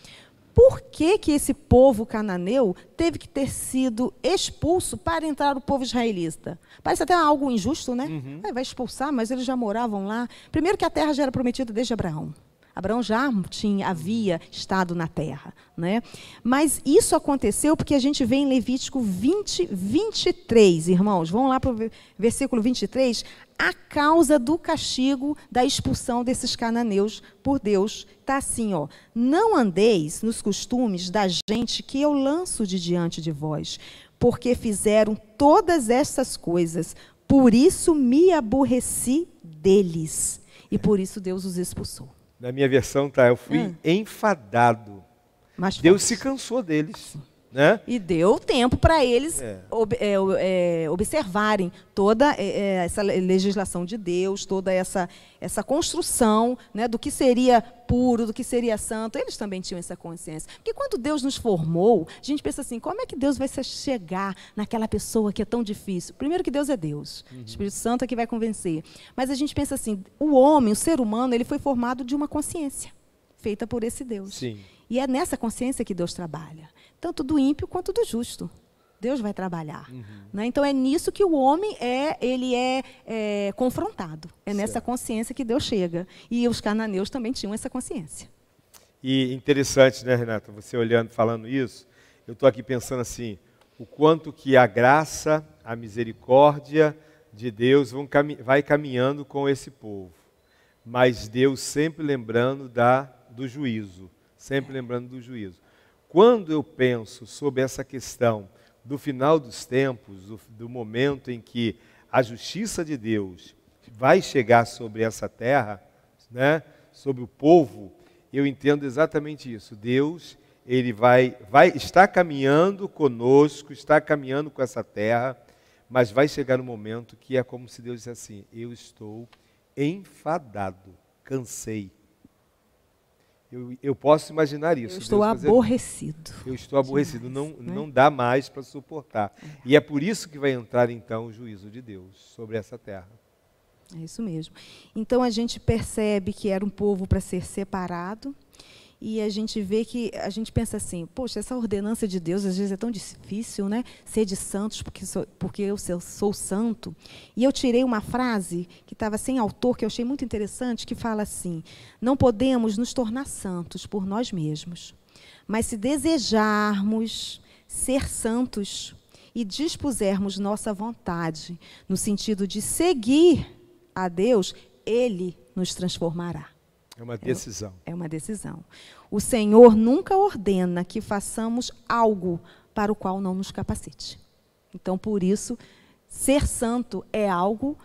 por que esse povo cananeu teve que ter sido expulso para entrar o povo israelita? Parece até algo injusto, né? Vai expulsar, mas eles já moravam lá. Primeiro que a terra já era prometida desde Abraão. Abraão já havia estado na terra. Né? Mas isso aconteceu porque a gente vê em Levítico 20, 23, irmãos. Vamos lá para o versículo 23. A causa do castigo da expulsão desses cananeus por Deus. Está assim, ó. Não andeis nos costumes da gente que eu lanço de diante de vós, porque fizeram todas essas coisas. Por isso me aborreci deles. E por isso Deus os expulsou.
Na minha versão, eu fui enfadado. Deus se cansou deles. Né?
E deu tempo para eles observarem toda essa legislação de Deus, toda essa construção, né, do que seria puro, do que seria santo. Eles também tinham essa consciência. Porque quando Deus nos formou, a gente pensa assim, como é que Deus vai chegar naquela pessoa que é tão difícil? Primeiro que Deus é Deus. O Espírito Santo é que vai convencer. Mas a gente pensa assim, o homem, o ser humano, ele foi formado de uma consciência feita por esse Deus.
Sim.
E é nessa consciência que Deus trabalha. Tanto do ímpio quanto do justo. Deus vai trabalhar. Né? Então, é nisso que o homem é confrontado. É nessa consciência que Deus chega. E os cananeus também tinham essa consciência.
E interessante, né, Renata? Você olhando, falando isso, eu estou aqui pensando assim, o quanto que a graça, a misericórdia de Deus vai caminhando com esse povo. Mas Deus sempre lembrando do juízo. Sempre lembrando do juízo. Quando eu penso sobre essa questão do final dos tempos, do momento em que a justiça de Deus vai chegar sobre essa terra, né, sobre o povo, eu entendo exatamente isso. Deus, ele está caminhando conosco, está caminhando com essa terra, mas vai chegar um momento que é como se Deus dissesse assim, eu estou enfadado, cansei. Eu posso imaginar isso.
Eu estou
Deus
aborrecido.
Eu estou aborrecido,
Demais,
não dá mais para suportar. E é por isso que vai entrar então o juízo de Deus sobre essa terra.
É isso mesmo. Então a gente percebe que era um povo para ser separado, e a gente vê que, a gente pensa assim, poxa, essa ordenança de Deus às vezes é tão difícil, né? Ser de santos porque eu sou santo. E eu tirei uma frase que estava sem autor, que eu achei muito interessante, que fala assim: não podemos nos tornar santos por nós mesmos, mas se desejarmos ser santos e dispusermos nossa vontade no sentido de seguir a Deus, Ele nos transformará.
É uma decisão.
É uma decisão. O Senhor nunca ordena que façamos algo para o qual não nos capacite. Então, por isso, ser santo é algo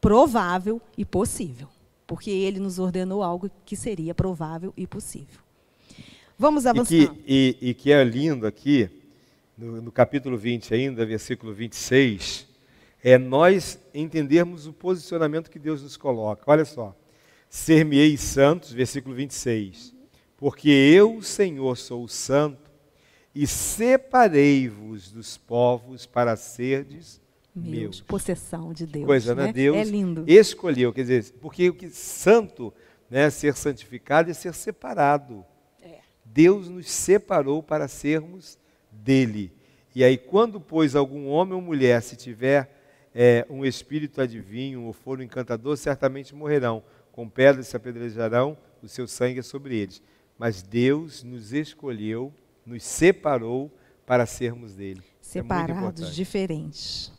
provável e possível, porque Ele nos ordenou algo que seria provável e possível. Vamos avançar.
E que é lindo aqui, no capítulo 20 ainda, versículo 26, é nós entendermos o posicionamento que Deus nos coloca. Olha só. Ser-me-eis santos, versículo 26, porque eu, Senhor, sou o santo, e separei-vos dos povos para serdes meus.
Possessão de Deus.
Coisa, né? Deus
é lindo.
Escolheu, quer dizer, porque o que santo, né, ser santificado é ser separado. Deus nos separou para sermos dele. E aí, quando, pois, algum homem ou mulher, se tiver um espírito adivinho ou for um encantador, certamente morrerão. Com pedras se apedrejarão, o seu sangue é sobre eles. Mas Deus nos escolheu, nos separou para sermos dele.
Separados, diferentes,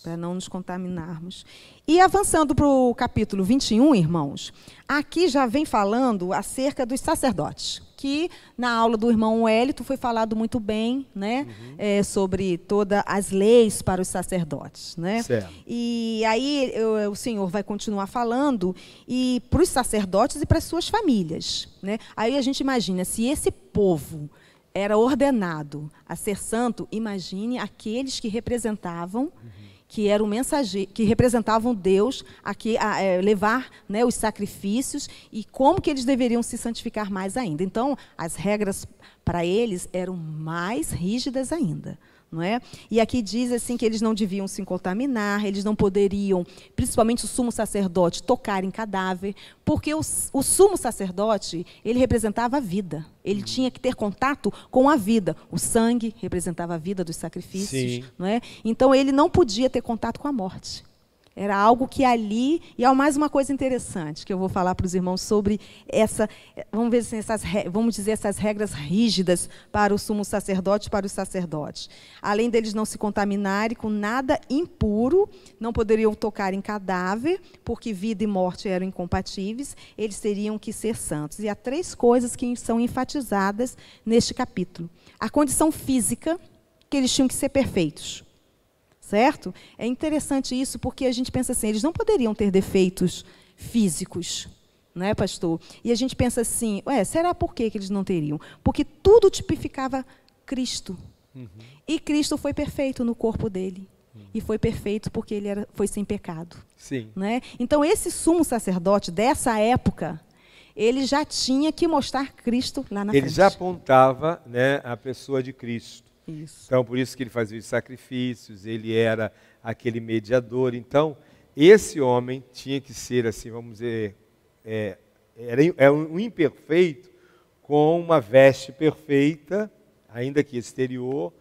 para não nos contaminarmos. E avançando para o capítulo 21, irmãos, aqui já vem falando acerca dos sacerdotes, que na aula do irmão Wellington foi falado muito bem, né, sobre todas as leis para os sacerdotes. Né?
Certo.
E aí o Senhor vai continuar falando e para os sacerdotes e para as suas famílias. Né? Aí a gente imagina, se esse povo era ordenado a ser santo, imagine aqueles que representavam, que eram mensageiros, que representavam Deus, a levar, né, os sacrifícios, e como que eles deveriam se santificar mais ainda. Então, as regras para eles eram mais rígidas ainda. Não é? E aqui diz assim que eles não deviam se contaminar, eles não poderiam, principalmente o sumo sacerdote, tocar em cadáver, porque o sumo sacerdote, ele representava a vida. Ele tinha que ter contato com a vida. O sangue representava a vida dos sacrifícios. Não é? Então, ele não podia ter contato com a morte. Era algo que ali... E há mais uma coisa interessante que eu vou falar para os irmãos sobre essa... Vamos ver assim, essas regras rígidas para o sumo sacerdote e para os sacerdotes. Além deles não se contaminarem com nada impuro, não poderiam tocar em cadáver, porque vida e morte eram incompatíveis, eles teriam que ser santos. E há 3 coisas que são enfatizadas neste capítulo. A condição física, que eles tinham que ser perfeitos. Certo? É interessante isso, porque a gente pensa assim, eles não poderiam ter defeitos físicos, não é, pastor? E a gente pensa assim, será por que eles não teriam? Porque tudo tipificava Cristo. E Cristo foi perfeito no corpo dele. E foi perfeito porque ele foi sem pecado.
Sim.
Né? Então, esse sumo sacerdote dessa época, ele já tinha que mostrar Cristo lá na frente.
Ele já apontava, né, a pessoa de Cristo.
Isso.
Então, por isso que ele fazia os sacrifícios, ele era aquele mediador. Então, esse homem tinha que ser, assim, vamos dizer, era um imperfeito com uma veste perfeita, ainda que exterior.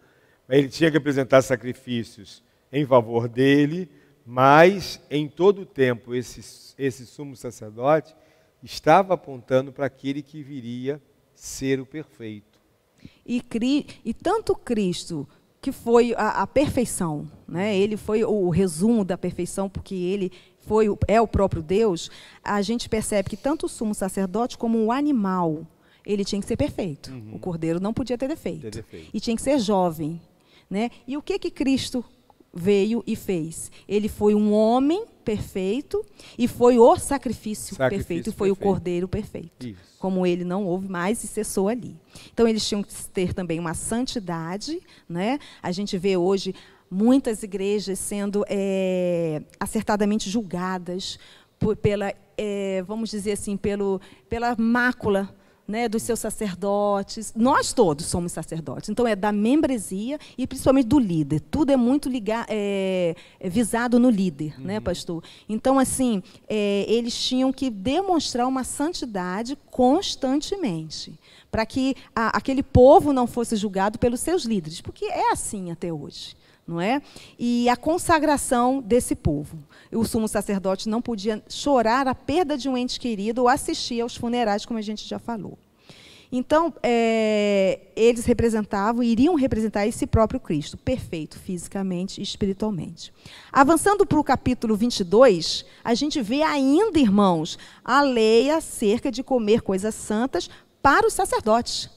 Ele tinha que apresentar sacrifícios em favor dele, mas, em todo o tempo, esse sumo sacerdote estava apontando para aquele que viria ser o perfeito.
E tanto Cristo, que foi a perfeição, né? Ele foi o resumo da perfeição, porque ele é o próprio Deus, a gente percebe que tanto o sumo sacerdote como o animal, ele tinha que ser perfeito. O cordeiro não podia ter defeito. E tinha que ser jovem. Né? E o que Cristo veio e fez? Ele foi um homem perfeito e foi o sacrifício perfeito, e foi o cordeiro perfeito. Isso. Como ele não houve mais e cessou ali. Então, eles tinham que ter também uma santidade. Né? A gente vê hoje muitas igrejas sendo acertadamente julgadas pela, vamos dizer assim, pela mácula né, dos seus sacerdotes. Nós todos somos sacerdotes. Então, é da membresia e principalmente do líder. Tudo é muito visado no líder, né, pastor? Então, assim, eles tinham que demonstrar uma santidade constantemente, para que aquele povo não fosse julgado pelos seus líderes, porque é assim até hoje. Não é? E a consagração desse povo. O sumo sacerdote não podia chorar a perda de um ente querido ou assistir aos funerais, como a gente já falou. Então, eles iriam representar esse próprio Cristo, perfeito, fisicamente e espiritualmente. Avançando para o capítulo 22, a gente vê ainda, irmãos, a lei acerca de comer coisas santas para os sacerdotes.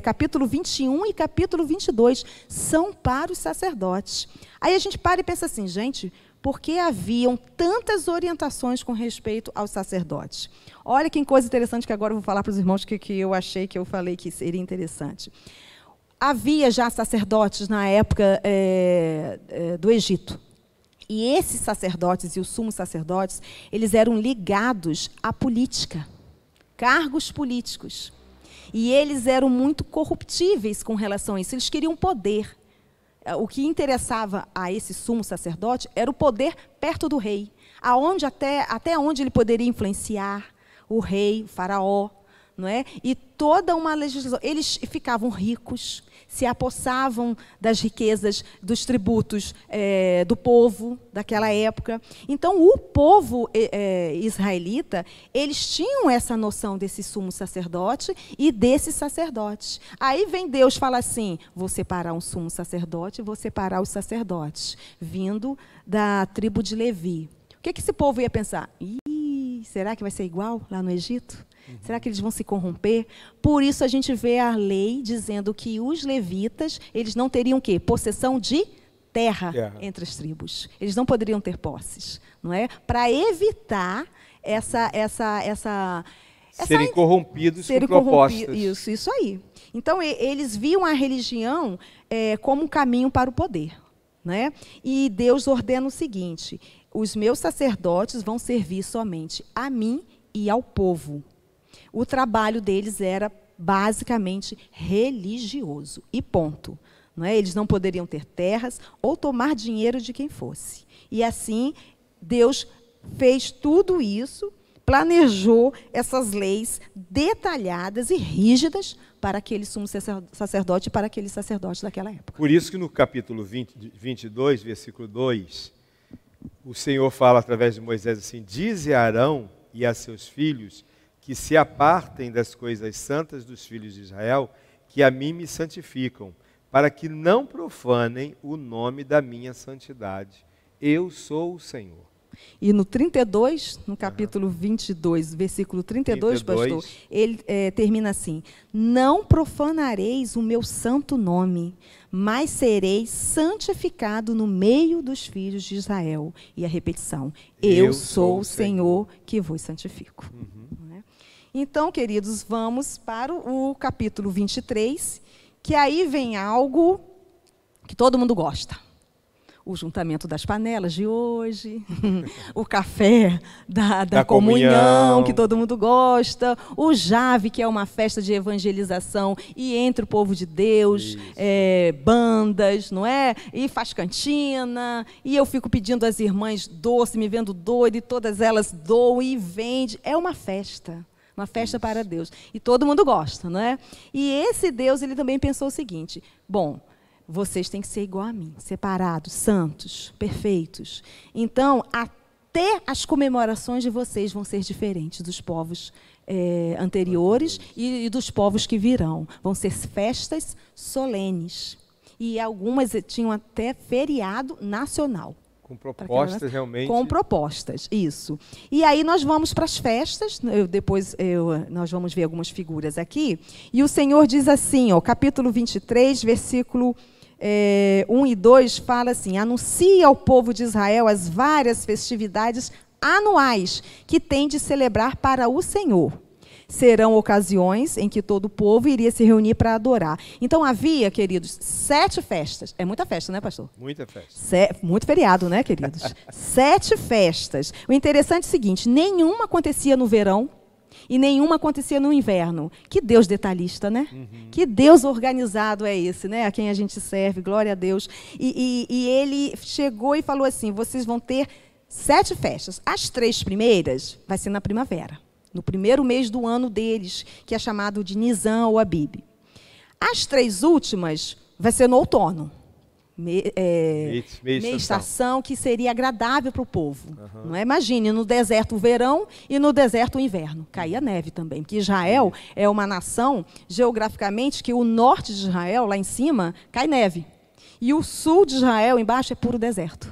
Capítulo 21 e capítulo 22 são para os sacerdotes. Aí a gente para e pensa assim, gente, por que haviam tantas orientações com respeito aos sacerdotes? Olha que coisa interessante que agora eu vou falar para os irmãos que eu achei que eu falei que seria interessante. Havia já sacerdotes na época do Egito. E esses sacerdotes e os sumos sacerdotes, eles eram ligados à política, cargos políticos. E eles eram muito corruptíveis com relação a isso. Eles queriam poder. O que interessava a esse sumo sacerdote era o poder perto do rei. Até onde ele poderia influenciar o rei, o faraó. Não é? E toda uma legislação. Eles ficavam ricos, se apossavam das riquezas, dos tributos do povo daquela época. Então, o povo israelita, eles tinham essa noção desse sumo sacerdote e desses sacerdotes. Aí vem Deus e fala assim, vou separar um sumo sacerdote, vou separar os sacerdotes, vindo da tribo de Levi. O que esse povo ia pensar? Será que vai ser igual lá no Egito? Será que eles vão se corromper? Por isso a gente vê a lei dizendo que os levitas, eles não teriam o quê? Possessão de terra entre as tribos. Eles não poderiam ter posses, não é? Para evitar
serem corrompidos com propostas.
Isso aí. Então eles viam a religião como um caminho para o poder, né? E Deus ordena o seguinte: os meus sacerdotes vão servir somente a mim e ao povo. O trabalho deles era basicamente religioso, e ponto. Não é? Eles não poderiam ter terras ou tomar dinheiro de quem fosse. E assim, Deus fez tudo isso, planejou essas leis detalhadas e rígidas para aquele sumo sacerdote e para aquele sacerdote daquela época.
Por isso que no capítulo 22, versículo 2, o Senhor fala através de Moisés assim, dize a Arão e a seus filhos que se apartem das coisas santas dos filhos de Israel, que a mim me santificam, para que não profanem o nome da minha santidade. Eu sou o Senhor.
E no 32, no capítulo 22, versículo 32, pastor, ele termina assim, não profanareis o meu santo nome, mas sereis santificado no meio dos filhos de Israel. E a repetição, eu sou o Senhor que vos santifico. Então, queridos, vamos para o capítulo 23, que aí vem algo que todo mundo gosta. O juntamento das panelas de hoje, o café da comunhão, que todo mundo gosta, o Jave, que é uma festa de evangelização, e entre o povo de Deus, bandas, não é? E faz cantina, e eu fico pedindo às irmãs doce, me vendo doida, e todas elas doam e vendem. É uma festa para Deus. E todo mundo gosta, não é? E esse Deus, ele também pensou o seguinte, bom, vocês têm que ser igual a mim, separados, santos, perfeitos. Então, até as comemorações de vocês vão ser diferentes dos povos anteriores e dos povos que virão. Vão ser festas solenes. E algumas tinham até feriado nacional.
Com propostas, realmente.
Com propostas, isso. E aí nós vamos para as festas, nós vamos ver algumas figuras aqui, e o Senhor diz assim, capítulo 23, versículo 1 e 2, fala assim, anuncia ao povo de Israel as várias festividades anuais que tem de celebrar para o Senhor. Serão ocasiões em que todo o povo iria se reunir para adorar. Então, havia, queridos, 7 festas. É muita festa, né, pastor?
Muita festa.
Muito feriado, né, queridos? 7 festas. O interessante é o seguinte, nenhuma acontecia no verão, E nenhuma acontecia no inverno. Que Deus detalhista, né? Que Deus organizado é esse, né? A quem a gente serve, glória a Deus. E ele chegou e falou assim, vocês vão ter 7 festas. As 3 primeiras vai ser na primavera, no primeiro mês do ano deles, que é chamado de Nisan ou Abib. As 3 últimas vai ser no outono. Meia estação que seria agradável para o povo. Não é? Imagine, no deserto o verão e no deserto o inverno. Caía neve também, porque Israel é uma nação, geograficamente, que o norte de Israel, lá em cima, cai neve. E o sul de Israel, embaixo, é puro deserto.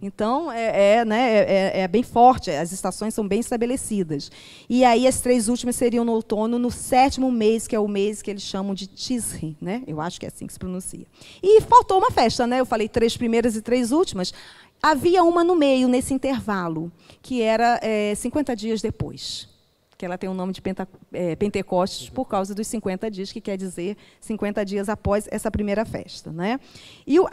Então, é bem forte, as estações são bem estabelecidas. E aí, as 3 últimas seriam no outono, no 7º mês, que é o mês que eles chamam de Tisri, né? Eu acho que é assim que se pronuncia. E faltou uma festa, né? Eu falei 3 primeiras e 3 últimas. Havia uma no meio, nesse intervalo, que era 50 dias depois. Que ela tem o nome de Pentecostes por causa dos 50 dias, que quer dizer 50 dias após essa primeira festa, né?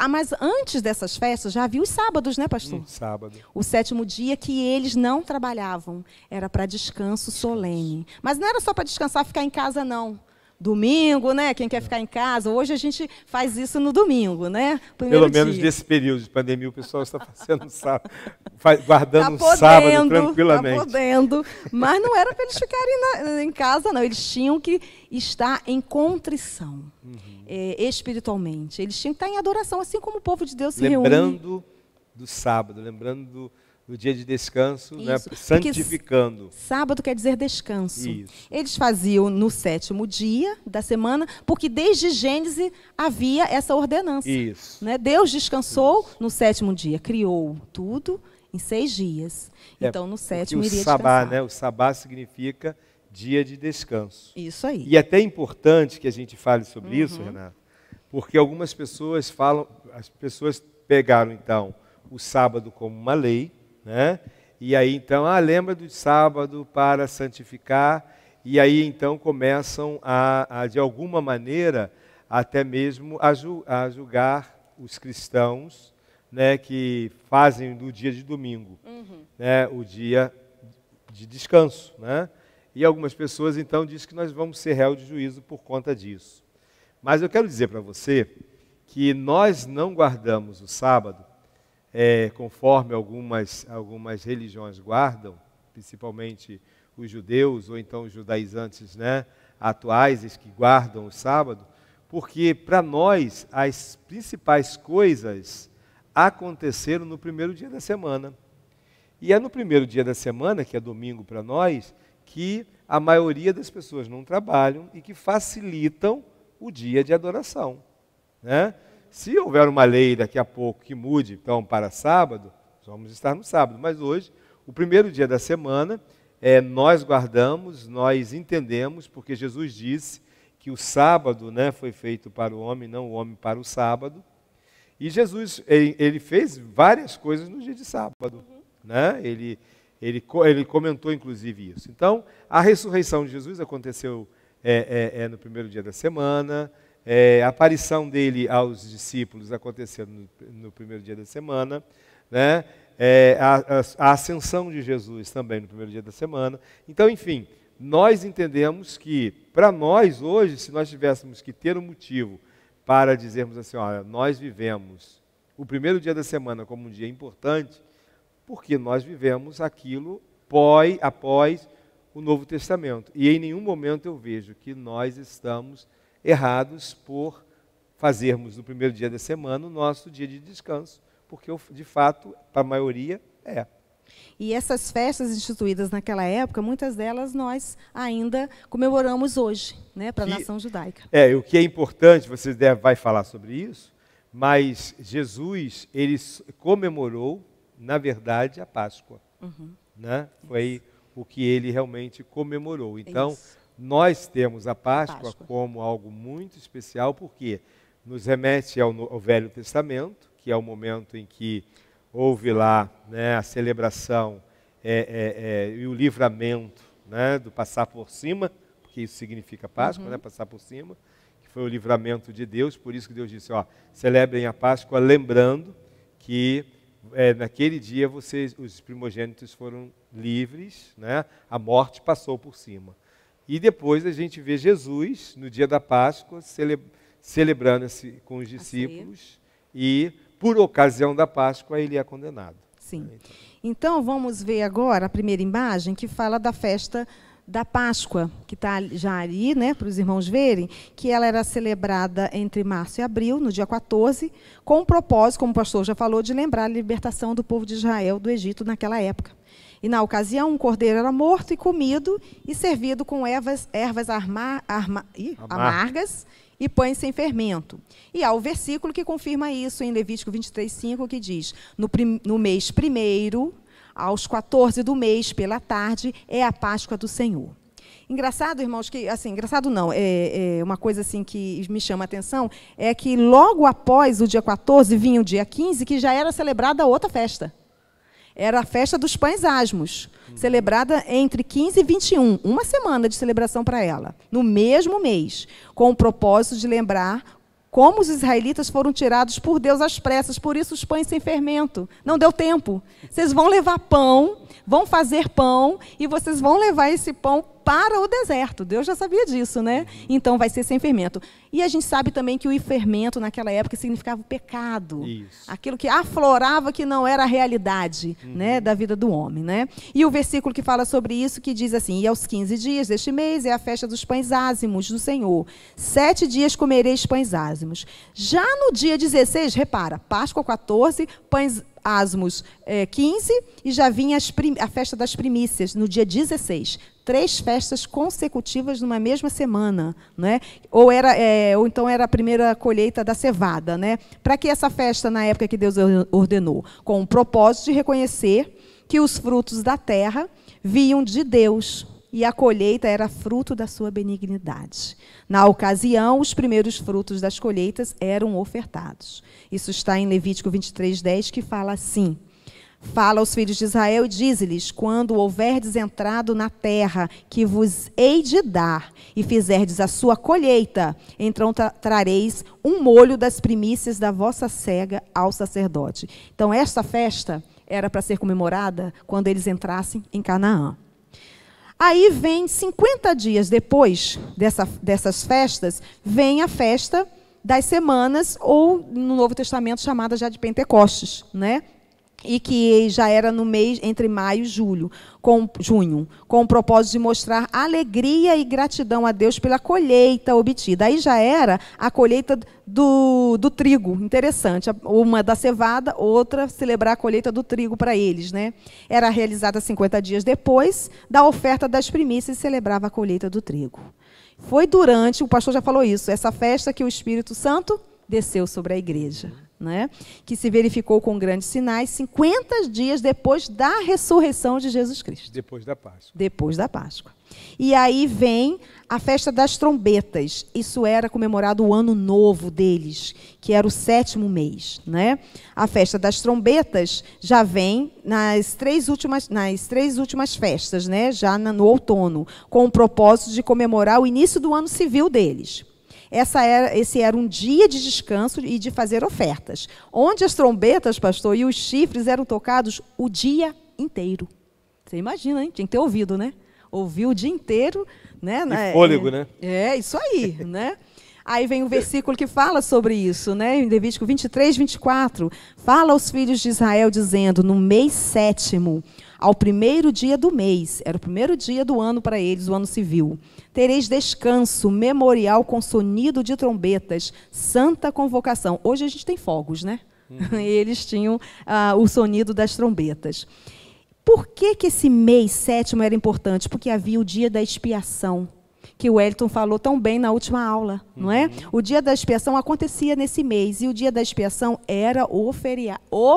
Mas antes dessas festas já havia os sábados, né, pastor?
Sábado.
O 7º dia que eles não trabalhavam, era para descanso solene. Mas não era só para descansar, ficar em casa, não. Domingo, né? Quem quer ficar em casa. Hoje a gente faz isso no domingo, né?
Pelo menos nesse período de pandemia, o pessoal está fazendo sábado, guardando um sábado tranquilamente.
Está podendo, mas não era para eles ficarem em casa, não. Eles tinham que estar em contrição, espiritualmente. Eles tinham que estar em adoração, assim como o povo de Deus se reúne.
Lembrando do sábado, lembrando do dia de descanso, né, santificando.
Sábado quer dizer descanso.
Isso.
Eles faziam no 7º dia da semana, porque desde Gênesis havia essa ordenança.
Isso.
Né? Deus descansou no 7º dia, criou tudo em 6 dias. Então, no 7º iria descansar.
Né, o sabá significa dia de descanso.
Isso aí.
E é até importante que a gente fale sobre isso, Renata, porque algumas pessoas falam, as pessoas pegaram, então, o sábado como uma lei, né? E aí então, lembra do sábado para santificar, e aí então começam a de alguma maneira, até mesmo a julgar os cristãos, né, que fazem do dia de domingo, né, o dia de descanso, né? E algumas pessoas então dizem que nós vamos ser réu de juízo por conta disso. Mas eu quero dizer para você que nós não guardamos o sábado conforme algumas religiões guardam, principalmente os judeus, ou então os judaizantes, né, atuais, que guardam o sábado, porque para nós as principais coisas aconteceram no primeiro dia da semana. E é no primeiro dia da semana, que é domingo para nós, que a maioria das pessoas não trabalham e que facilitam o dia de adoração, né? Se houver uma lei daqui a pouco que mude, então, para sábado, vamos estar no sábado. Mas hoje, o primeiro dia da semana, nós guardamos, nós entendemos, porque Jesus disse que o sábado, né, foi feito para o homem, não o homem para o sábado. E Jesus, ele fez várias coisas no dia de sábado, né? Ele comentou, inclusive, isso. Então, a ressurreição de Jesus aconteceu no primeiro dia da semana. A aparição dele aos discípulos aconteceu no primeiro dia da semana, né? A ascensão de Jesus também no primeiro dia da semana. Então, enfim, nós entendemos que, para nós hoje, se nós tivéssemos que ter um motivo para dizermos assim, olha, nós vivemos o primeiro dia da semana como um dia importante, porque nós vivemos aquilo após o Novo Testamento. E em nenhum momento eu vejo que nós estamos errados por fazermos no primeiro dia da semana o nosso dia de descanso, porque de fato, para a maioria, é.
E essas festas instituídas naquela época, muitas delas nós ainda comemoramos hoje, né, para a nação judaica.
O que é importante, você vai falar sobre isso, mas Jesus, ele comemorou, na verdade, a Páscoa. Né? Foi o que ele realmente comemorou. Então, nós temos a Páscoa como algo muito especial, porque nos remete ao Velho Testamento, que é o momento em que houve lá, né, a celebração e o livramento, né, do passar por cima, porque isso significa Páscoa, né, passar por cima, que foi o livramento de Deus. Por isso que Deus disse, celebrem a Páscoa lembrando que naquele dia os primogênitos foram livres, né? A morte passou por cima. E depois a gente vê Jesus, no dia da Páscoa, celebrando-se com os discípulos, e por ocasião da Páscoa ele é condenado.
Sim. Então vamos ver agora a primeira imagem que fala da festa da Páscoa, que está já ali, né, para os irmãos verem, que ela era celebrada entre março e abril, no dia 14, com o propósito, como o pastor já falou, de lembrar a libertação do povo de Israel do Egito naquela época. E, na ocasião, um cordeiro era morto e comido e servido com ervas amargas e pães sem fermento. E há o versículo que confirma isso em Levítico 23:5, que diz: no mês primeiro, aos 14 do mês, pela tarde, é a Páscoa do Senhor. Engraçado, irmãos, que, assim, engraçado não, uma coisa assim que me chama a atenção, é que logo após o dia 14, vinha o dia 15, que já era celebrada outra festa. Era a festa dos pães asmos, celebrada entre 15 e 21, uma semana de celebração para ela, no mesmo mês, com o propósito de lembrar como os israelitas foram tirados por Deus às pressas, por isso os pães sem fermento. Não deu tempo. Vocês vão levar pão, vão fazer pão, e vocês vão levar esse pão para o deserto. Deus já sabia disso, né? Então vai ser sem fermento. E a gente sabe também que o fermento naquela época significava o pecado. Isso. Aquilo que aflorava que não era a realidade, né, da vida do homem, né? E o versículo que fala sobre isso, que diz assim: e aos 15 dias deste mês é a festa dos pães ázimos do Senhor. 7 dias comereis pães ázimos. Já no dia 16, repara, Páscoa 14, pães asmos 15, e já vinha a festa das primícias no dia 16. 3 festas consecutivas numa mesma semana, né? Ou então era a primeira colheita da cevada, né? Para que essa festa, na época que Deus ordenou? Com o propósito de reconhecer que os frutos da terra vinham de Deus, e a colheita era fruto da sua benignidade. Na ocasião, os primeiros frutos das colheitas eram ofertados. Isso está em Levítico 23:10, que fala assim: fala aos filhos de Israel e diz-lhes: quando houverdes entrado na terra que vos hei de dar, e fizerdes a sua colheita, então trareis um molho das primícias da vossa cega ao sacerdote. Então, esta festa era para ser comemorada quando eles entrassem em Canaã. Aí vem 50 dias depois dessas festas, vem a festa das semanas, ou no Novo Testamento chamada já de Pentecostes, né? E que já era no mês entre maio e junho, com o propósito de mostrar alegria e gratidão a Deus pela colheita obtida. Aí já era a colheita do trigo, interessante, uma da cevada, outra celebrar a colheita do trigo para eles, né? Era realizada 50 dias depois da oferta das primícias, e celebrava a colheita do trigo. Foi durante, o pastor já falou isso, essa festa que o Espírito Santo desceu sobre a igreja, né? Que se verificou com grandes sinais 50 dias depois da ressurreição de Jesus Cristo.
Depois da Páscoa.
Depois da Páscoa. E aí vem a festa das trombetas. Isso era comemorado o ano novo deles, que era o 7º mês, né? A festa das trombetas já vem nas três últimas festas, né? Já no outono, com o propósito de comemorar o início do ano civil deles. Esse era um dia de descanso e de fazer ofertas, onde as trombetas, pastor, e os chifres eram tocados o dia inteiro. Você imagina, hein? Tinha que ter ouvido, né? Ouviu o dia inteiro, né?
E fôlego, né?
Isso aí, né? Aí vem o versículo que fala sobre isso, né? Em Levítico 23:24, fala aos filhos de Israel, dizendo: no mês 7º, ao primeiro dia do mês, era o primeiro dia do ano para eles, o ano civil, tereis descanso, memorial com sonido de trombetas, santa convocação. Hoje a gente tem fogos, né? Eles tinham o sonido das trombetas. Por que esse mês 7º era importante? Porque havia o dia da expiação, que o Wellington falou tão bem na última aula, não é? O dia da expiação acontecia nesse mês, e o dia da expiação era o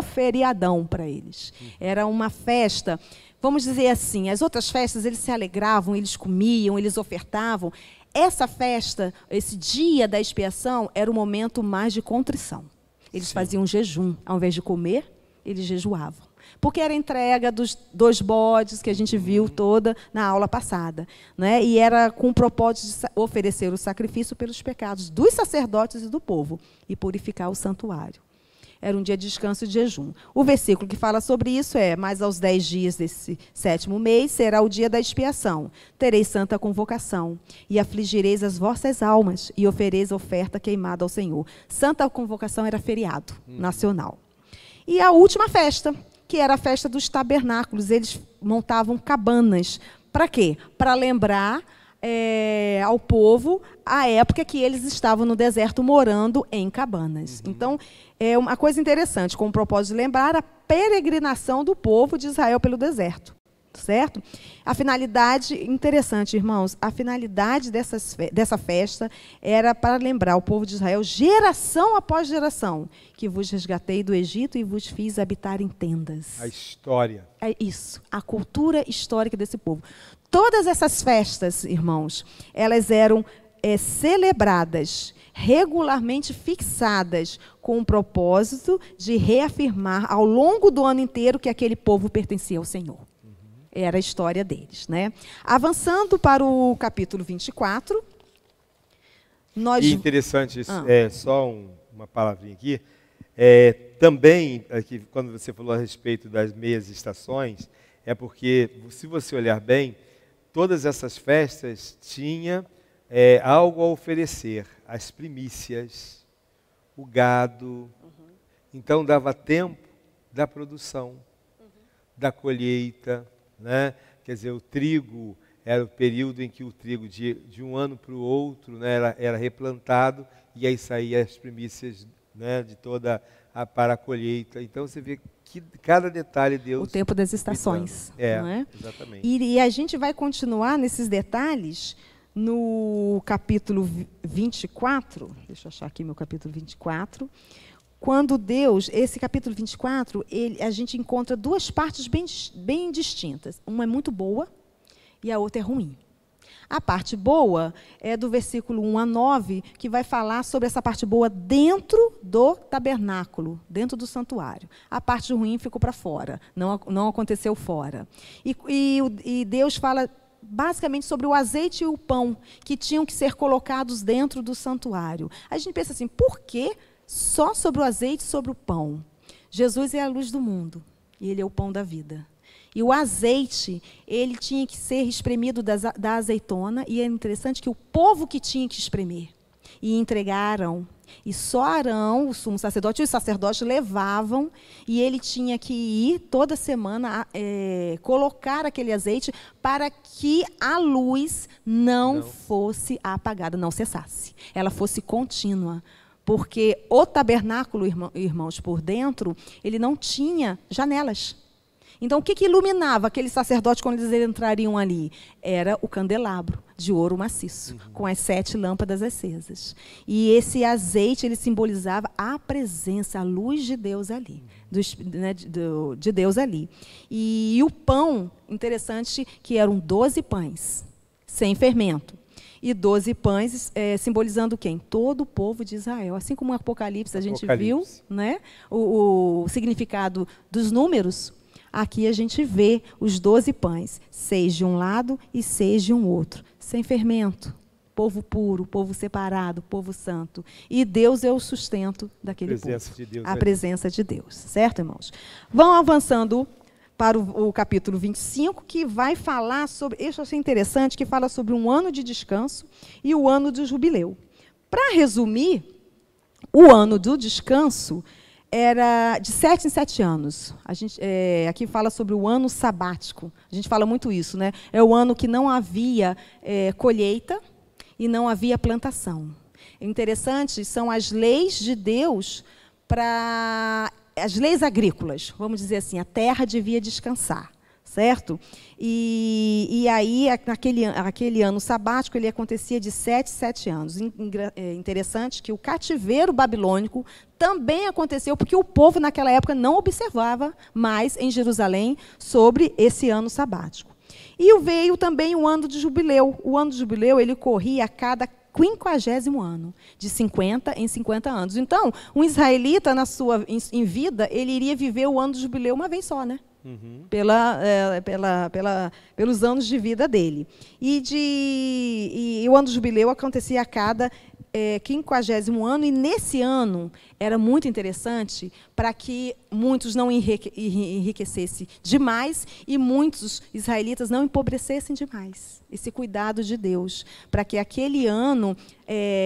feriadão para eles. Era uma festa, vamos dizer assim, as outras festas eles se alegravam, eles comiam, eles ofertavam. Essa festa, esse dia da expiação, era o momento mais de contrição. Eles faziam jejum, ao invés de comer, eles jejuavam. Porque era a entrega dos 2 bodes que a gente viu toda na aula passada, né? E era com o propósito de oferecer o sacrifício pelos pecados dos sacerdotes e do povo, e purificar o santuário. Era um dia de descanso e de jejum. O versículo que fala sobre isso é: mas aos 10 dias desse 7º mês será o dia da expiação. Tereis santa convocação, e afligireis as vossas almas, e ofereis oferta queimada ao Senhor. Santa convocação era feriado nacional. E a última festa, que era a festa dos tabernáculos. Eles montavam cabanas. Para quê? Para lembrar ao povo a época que eles estavam no deserto morando em cabanas. Então, é uma coisa interessante, com o propósito de lembrar a peregrinação do povo de Israel pelo deserto. Certo? A finalidade, interessante, irmãos, a finalidade dessa festa era para lembrar o povo de Israel, geração após geração, que vos resgatei do Egito e vos fiz habitar em tendas.
A história.
É isso, a cultura histórica desse povo. Todas essas festas, irmãos, elas eram celebradas, regularmente fixadas, com o propósito de reafirmar ao longo do ano inteiro que aquele povo pertencia ao Senhor. Era a história deles, né? Avançando para o capítulo 24.
E interessante, só uma palavrinha aqui. Também, aqui, quando você falou a respeito das meias estações, é porque, se você olhar bem, todas essas festas tinham algo a oferecer. As primícias, o gado. Então, dava tempo da produção, da colheita. Né? Quer dizer, o trigo era o período em que o trigo de um ano para o outro, né, era replantado, e aí saía as primícias, né, de toda para a colheita. Então você vê que cada detalhe Deus...
O tempo das estações. Não é?
Exatamente.
E a gente vai continuar nesses detalhes no capítulo 24, deixa eu achar aqui meu capítulo 24, quando Deus, esse capítulo 24, a gente encontra duas partes bem distintas. Uma é muito boa e a outra é ruim. A parte boa é do versículo 1 a 9, que vai falar sobre essa parte boa dentro do tabernáculo, dentro do santuário. A parte ruim ficou para fora, não aconteceu fora. E Deus fala basicamente sobre o azeite e o pão, que tinham que ser colocados dentro do santuário. A gente pensa assim, por que só sobre o azeite e sobre o pão? Jesus é a luz do mundo e Ele é o pão da vida. E o azeite, ele tinha que ser espremido da azeitona, e é interessante que o povo que tinha que espremer. E entregaram, e só Arão, o sumo sacerdote, e os sacerdotes levavam, e ele tinha que ir toda semana colocar aquele azeite para que a luz não fosse apagada, não cessasse. Ela fosse contínua. Porque o tabernáculo, irmãos, por dentro, ele não tinha janelas. Então, o que iluminava aqueles sacerdotes quando eles entrariam ali? Era o candelabro de ouro maciço, com as 7 lâmpadas acesas. E esse azeite, ele simbolizava a presença, a luz de Deus ali, de Deus ali. E o pão, interessante, que eram 12 pães, sem fermento. E 12 pães, simbolizando quem? Todo o povo de Israel. Assim como no Apocalipse a gente viu, né, o significado dos números, aqui a gente vê os 12 pães, 6 de um lado e 6 de um outro, sem fermento, povo puro, povo separado, povo santo. E Deus é o sustento daquele povo. A presença de Deus, certo, irmãos? Vão avançando para o capítulo 25, que vai falar sobre, isso eu achei interessante, que fala sobre um ano de descanso e o ano do jubileu. Para resumir, o ano do descanso era de 7 em 7 anos. A gente, aqui fala sobre o ano sabático. A gente fala muito isso, né? É o ano que não havia colheita e não havia plantação. Interessante, são as leis de Deus para... As leis agrícolas, vamos dizer assim, a terra devia descansar, certo? E aí, aquele ano sabático, ele acontecia de 7 em 7 anos. Interessante que o cativeiro babilônico também aconteceu, porque o povo, naquela época, não observava mais em Jerusalém sobre esse ano sabático. E veio também o ano de jubileu. O ano de jubileu, ele corria a cada 50º ano, de 50 em 50 anos. Então, um israelita, em vida, ele iria viver o ano do jubileu uma vez só, né? pelos anos de vida dele. E o ano do jubileu acontecia a cada 50º ano, e nesse ano era muito interessante para que muitos não enriquecessem demais e muitos israelitas não empobrecessem demais. Esse cuidado de Deus, para que aquele ano,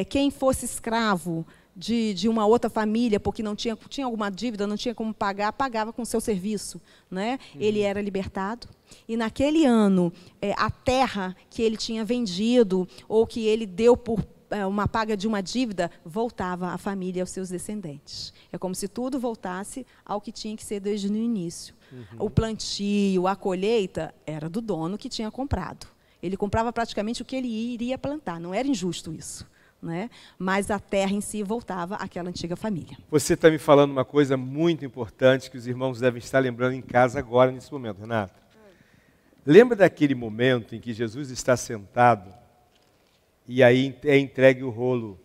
quem fosse escravo de uma outra família, porque não tinha alguma dívida, não tinha como pagar, pagava com o seu serviço, né? Ele era libertado. E naquele ano, a terra que ele tinha vendido, ou que ele deu por uma paga de uma dívida, voltava à família e aos seus descendentes. É como se tudo voltasse ao que tinha que ser desde o início. O plantio, a colheita, era do dono que tinha comprado. Ele comprava praticamente o que ele iria plantar. Não era injusto isso, né? Mas a terra em si voltava àquela antiga família.
Você está me falando uma coisa muito importante que os irmãos devem estar lembrando em casa agora, nesse momento, Renata. Lembra daquele momento em que Jesus está sentado e aí é entregue o rolo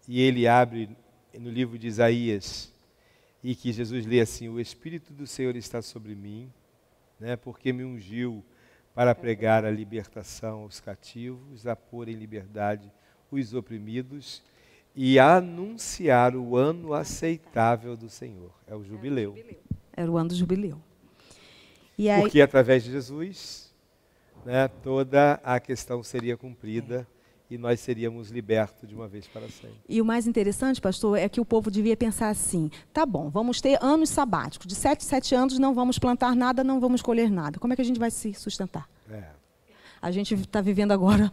e ele abre no livro de Isaías e que Jesus lê assim: o Espírito do Senhor está sobre mim, né, porque me ungiu para pregar a libertação aos cativos, a pôr em liberdade os oprimidos e a anunciar o ano aceitável do Senhor. É o jubileu.
Era o ano do jubileu. E
aí, porque através de Jesus, né, toda a questão seria cumprida e nós seríamos libertos de uma vez para sempre.
E o mais interessante, pastor, é que o povo devia pensar assim: tá bom, vamos ter anos sabáticos, de 7 em 7 anos não vamos plantar nada, não vamos colher nada. Como é que a gente vai se sustentar? A gente está vivendo agora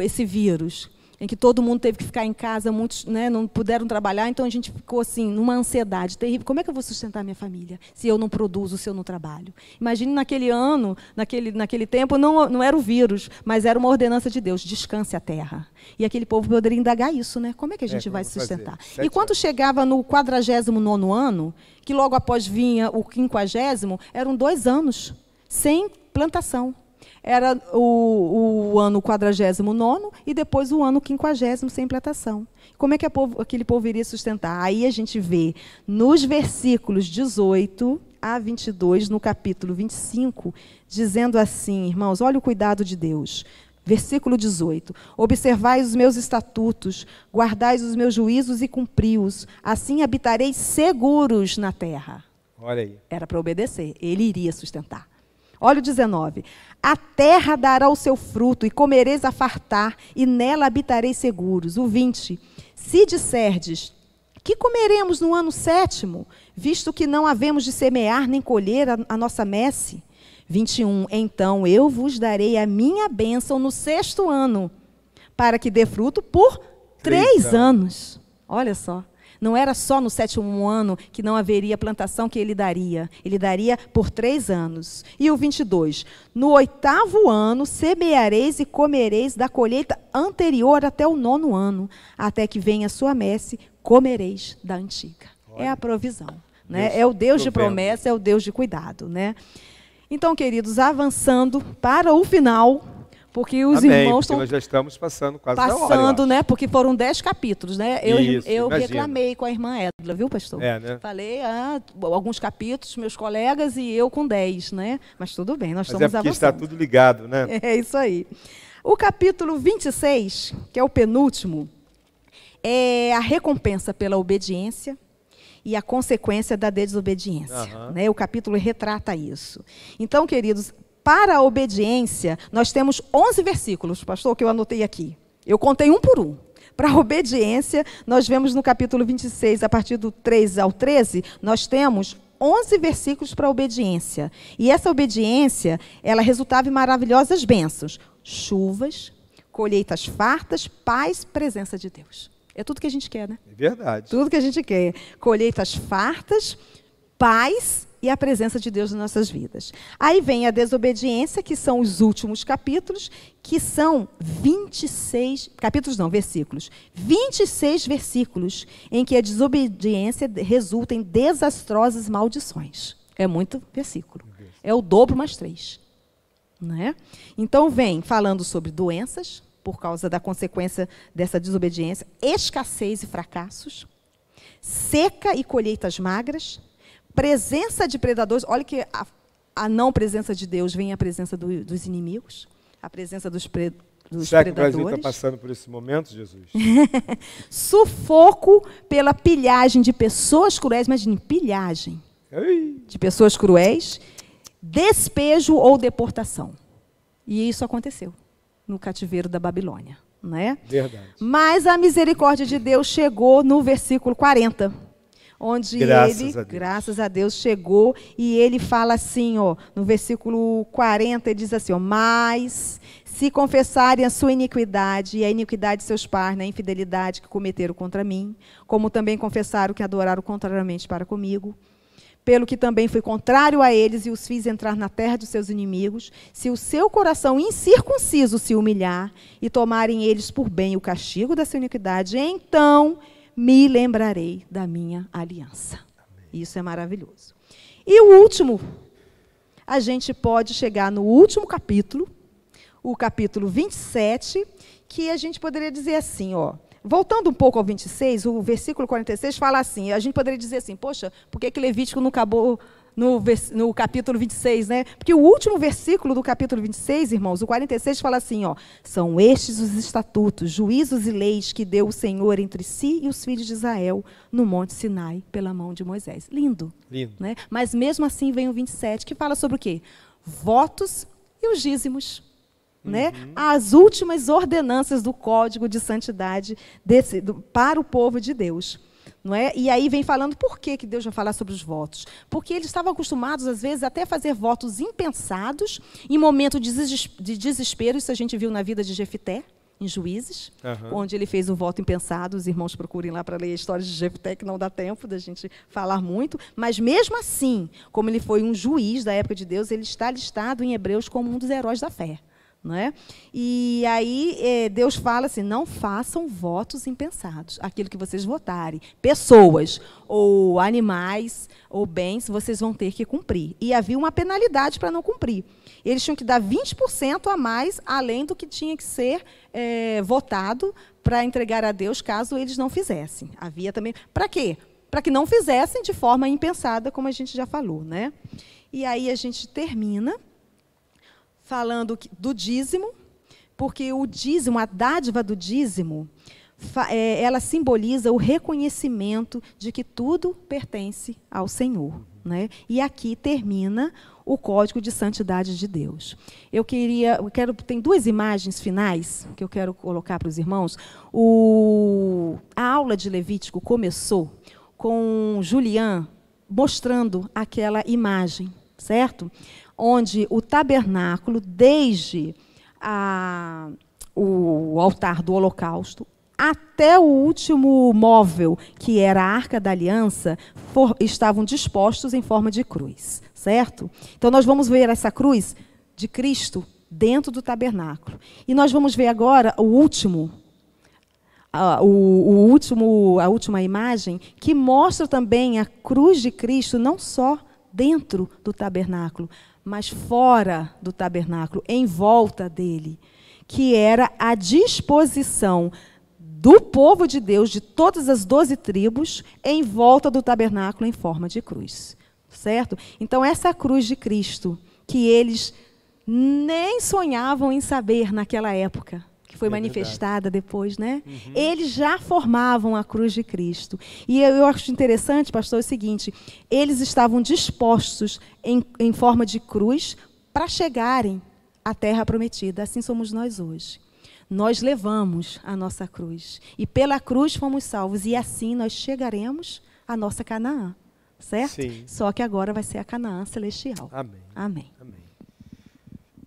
esse vírus, em que todo mundo teve que ficar em casa, muitos, né, não puderam trabalhar, então a gente ficou assim, numa ansiedade terrível. Como é que eu vou sustentar minha família se eu não produzo, se eu não trabalho? Imagine naquele ano, naquele tempo, não era o vírus, mas era uma ordenança de Deus: descanse a terra. E aquele povo poderia indagar isso, né? Como é que a gente vai se sustentar? E quando chegava no 49º ano, que logo após vinha o 50º, eram 2 anos sem plantação. Era o ano 49º e depois o ano 50º sem plantação. Como é que aquele povo iria sustentar? Aí a gente vê nos versículos 18 a 22, no capítulo 25, dizendo assim, irmãos, olha o cuidado de Deus. Versículo 18: observai os meus estatutos, guardai os meus juízos e cumpri-os, assim habitareis seguros na terra.
Olha aí.
Era para obedecer, ele iria sustentar. Olha o 19. A terra dará o seu fruto, e comereis a fartar, e nela habitareis seguros. O 20. Se disserdes: que comeremos no ano 7º, visto que não havemos de semear nem colher a nossa messe? 21. Então eu vos darei a minha bênção no 6º ano, para que dê fruto por 3 anos. Olha só. Não era só no 7º ano que não haveria plantação que ele daria por 3 anos. E o 22, no 8º ano semeareis e comereis da colheita anterior até o 9º ano, até que venha a sua messe, comereis da antiga. Olha, é a provisão, né? É o Deus de promessa, é o Deus de cuidado, né? Então, queridos, avançando para o final, porque os irmãos estão...
nós já estamos passando quase a hora.
Passando, né? Porque foram 10 capítulos, né? Eu reclamei com a irmã Edla, viu, pastor?
Né?
Falei alguns capítulos, meus colegas, e eu com 10, né? Mas tudo bem, nós estamos avançando.
Está tudo ligado, né?
É isso aí. O capítulo 26, que é o penúltimo, é a recompensa pela obediência e a consequência da desobediência. Né? O capítulo retrata isso. Então, queridos, para a obediência, nós temos 11 versículos, pastor, que eu anotei aqui. Eu contei um por um. Para a obediência, nós vemos no capítulo 26, a partir do 3 ao 13, nós temos 11 versículos para a obediência. E essa obediência, ela resultava em maravilhosas bênçãos. Chuvas, colheitas fartas, paz, presença de Deus. É tudo que a gente quer, né?
É verdade.
Tudo que a gente quer. Colheitas fartas, paz e a presença de Deus nas nossas vidas. Aí vem a desobediência, que são os últimos capítulos, que são 26, capítulos não, versículos. 26 versículos em que a desobediência resulta em desastrosas maldições. É muito versículo. É o dobro mais 3. Né? Então vem falando sobre doenças, por causa da consequência dessa desobediência, escassez e fracassos, seca e colheitas magras, presença de predadores. Olha que a não presença de Deus, vem a presença dos inimigos, a presença dos predadores.
Será que o Brasil está passando por esse momento, Jesus?
Sufoco pela pilhagem de pessoas cruéis, imagine, pilhagem de pessoas cruéis, despejo ou deportação. E isso aconteceu no cativeiro da Babilônia. Né?
Verdade.
Mas a misericórdia de Deus chegou no versículo 40, onde graças a Deus, chegou, e ele fala assim, ó, no versículo 40, ele diz assim, ó, mas se confessarem a sua iniquidade e a iniquidade de seus pais, na infidelidade que cometeram contra mim, como também confessaram que adoraram contrariamente para comigo, pelo que também fui contrário a eles e os fiz entrar na terra dos seus inimigos, se o seu coração incircunciso se humilhar e tomarem eles por bem o castigo da sua iniquidade, então me lembrarei da minha aliança. Amém. Isso é maravilhoso. E o último, a gente pode chegar no último capítulo, o capítulo 27, que a gente poderia dizer assim, ó, voltando um pouco ao 26, o versículo 46 fala assim, a gente poderia dizer assim, poxa, por que Levítico não acabou no capítulo 26, né? Porque o último versículo do capítulo 26, irmãos, o 46 fala assim, ó, são estes os estatutos, juízos e leis que deu o Senhor entre si e os filhos de Israel no Monte Sinai, pela mão de Moisés. Lindo. Lindo. Né? Mas mesmo assim vem o 27, que fala sobre o quê? Votos e os dízimos. Né? As últimas ordenanças do Código de Santidade para o povo de Deus. Não é? E aí vem falando por que Deus vai falar sobre os votos. Porque eles estavam acostumados, às vezes, até a fazer votos impensados, em momento de desespero. Isso a gente viu na vida de Jefté, em Juízes, onde ele fez o voto impensado. Os irmãos procurem lá para ler a história de Jefté, que não dá tempo da gente falar muito. Mas, mesmo assim, como ele foi um juiz da época de Deus, ele está listado em Hebreus como um dos heróis da fé. Não é? E aí Deus fala assim, não façam votos impensados. Aquilo que vocês votarem, pessoas, ou animais, ou bens, vocês vão ter que cumprir. E havia uma penalidade para não cumprir. Eles tinham que dar 20% a mais, além do que tinha que ser votado para entregar a Deus, caso eles não fizessem. Havia também... Para quê? Para que não fizessem de forma impensada, como a gente já falou. Né? E aí a gente termina falando do dízimo, porque o dízimo, a dádiva do dízimo, ela simboliza o reconhecimento de que tudo pertence ao Senhor. Né? E aqui termina o Código de Santidade de Deus. Tem duas imagens finais que eu quero colocar para os irmãos. A aula de Levítico começou com Julian mostrando aquela imagem, certo? Onde o tabernáculo, desde o altar do holocausto, até o último móvel, que era a Arca da Aliança, estavam dispostos em forma de cruz, certo? Então, nós vamos ver essa cruz de Cristo dentro do tabernáculo. E nós vamos ver agora a última imagem, que mostra também a cruz de Cristo, não só dentro do tabernáculo, mas fora do tabernáculo, em volta dele, que era a disposição do povo de Deus, de todas as 12 tribos, em volta do tabernáculo em forma de cruz. Certo? Então, essa cruz de Cristo, que eles nem sonhavam em saber naquela época, que foi manifestada depois, né? Eles já formavam a cruz de Cristo. E eu acho interessante, pastor, é o seguinte, eles estavam dispostos em forma de cruz para chegarem à terra prometida. Assim somos nós hoje. Nós levamos a nossa cruz. E pela cruz fomos salvos. E assim nós chegaremos à nossa Canaã. Certo? Sim. Só que agora vai ser a Canaã celestial.
Amém.
Amém.
Amém.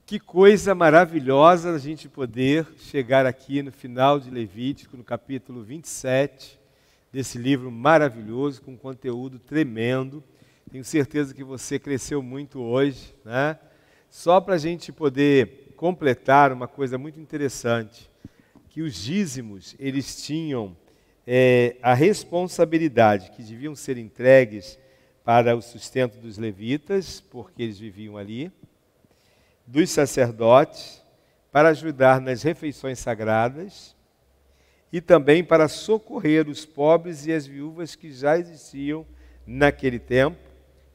Que coisa maravilhosa a gente poder chegar aqui no final de Levítico, no capítulo 27, desse livro maravilhoso, com conteúdo tremendo. Tenho certeza que você cresceu muito hoje, né? Só para a gente poder completar uma coisa muito interessante, que os dízimos, eles tinham a responsabilidade, que deviam ser entregues para o sustento dos levitas, porque eles viviam ali, dos sacerdotes, para ajudar nas refeições sagradas e também para socorrer os pobres e as viúvas que já existiam naquele tempo,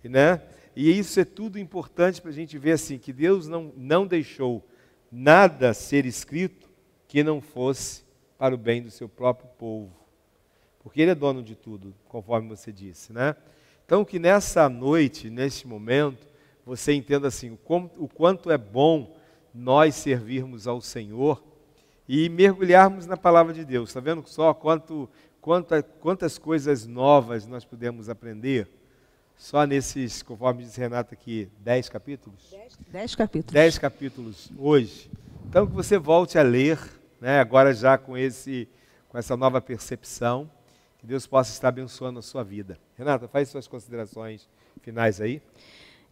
né? E isso é tudo importante para a gente ver assim, que Deus não deixou nada ser escrito que não fosse para o bem do seu próprio povo. Porque Ele é dono de tudo, conforme você disse, né? Então que nessa noite, neste momento, você entenda assim, o quanto é bom nós servirmos ao Senhor e mergulharmos na palavra de Deus. Está vendo só quantas coisas novas nós podemos aprender? Só nesses, conforme diz Renata aqui, 10 capítulos?
10 capítulos.
10 capítulos hoje. Então que você volte a ler, né, agora já com essa nova percepção, que Deus possa estar abençoando a sua vida. Renata, faz suas considerações finais aí.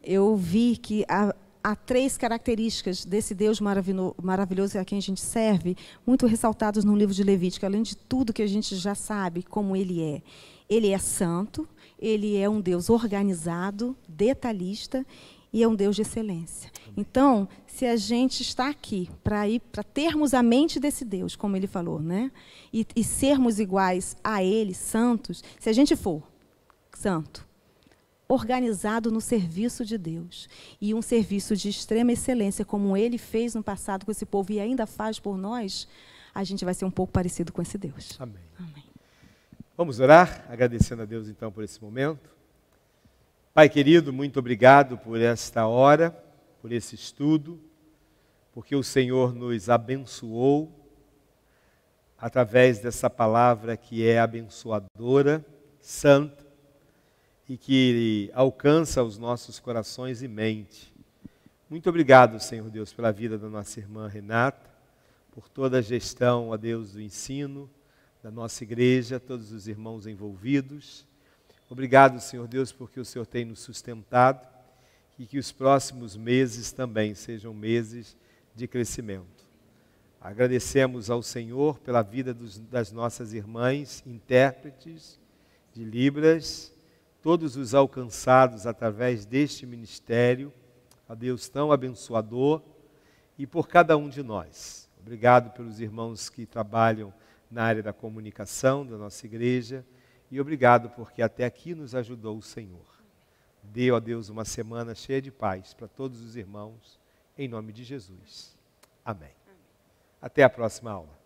Eu vi que há 3 características desse Deus maravilhoso a quem a gente serve, muito ressaltados no livro de Levítico, além de tudo que a gente já sabe como Ele é. Ele é santo, Ele é um Deus organizado, detalhista e é um Deus de excelência. Então, se a gente está aqui para termos a mente desse Deus, como Ele falou, né? E sermos iguais a Ele, santos, se a gente for santo, organizado no serviço de Deus, e um serviço de extrema excelência, como Ele fez no passado com esse povo e ainda faz por nós, a gente vai ser um pouco parecido com esse Deus.
Amém.
Amém.
Vamos orar, agradecendo a Deus então por esse momento. Pai querido, muito obrigado por esta hora, por esse estudo, porque o Senhor nos abençoou através dessa palavra que é abençoadora, santa, e que alcança os nossos corações e mente. Muito obrigado, Senhor Deus, pela vida da nossa irmã Renata, por toda a gestão, ó Deus, do ensino da nossa igreja, todos os irmãos envolvidos. Obrigado, Senhor Deus, porque o Senhor tem nos sustentado e que os próximos meses também sejam meses de crescimento. Agradecemos ao Senhor pela vida das nossas irmãs, intérpretes de Libras, todos os alcançados através deste ministério, a Deus tão abençoador, e por cada um de nós. Obrigado pelos irmãos que trabalham na área da comunicação da nossa igreja, e obrigado porque até aqui nos ajudou o Senhor. Dê, ó Deus, uma semana cheia de paz para todos os irmãos, em nome de Jesus. Amém. Até a próxima aula.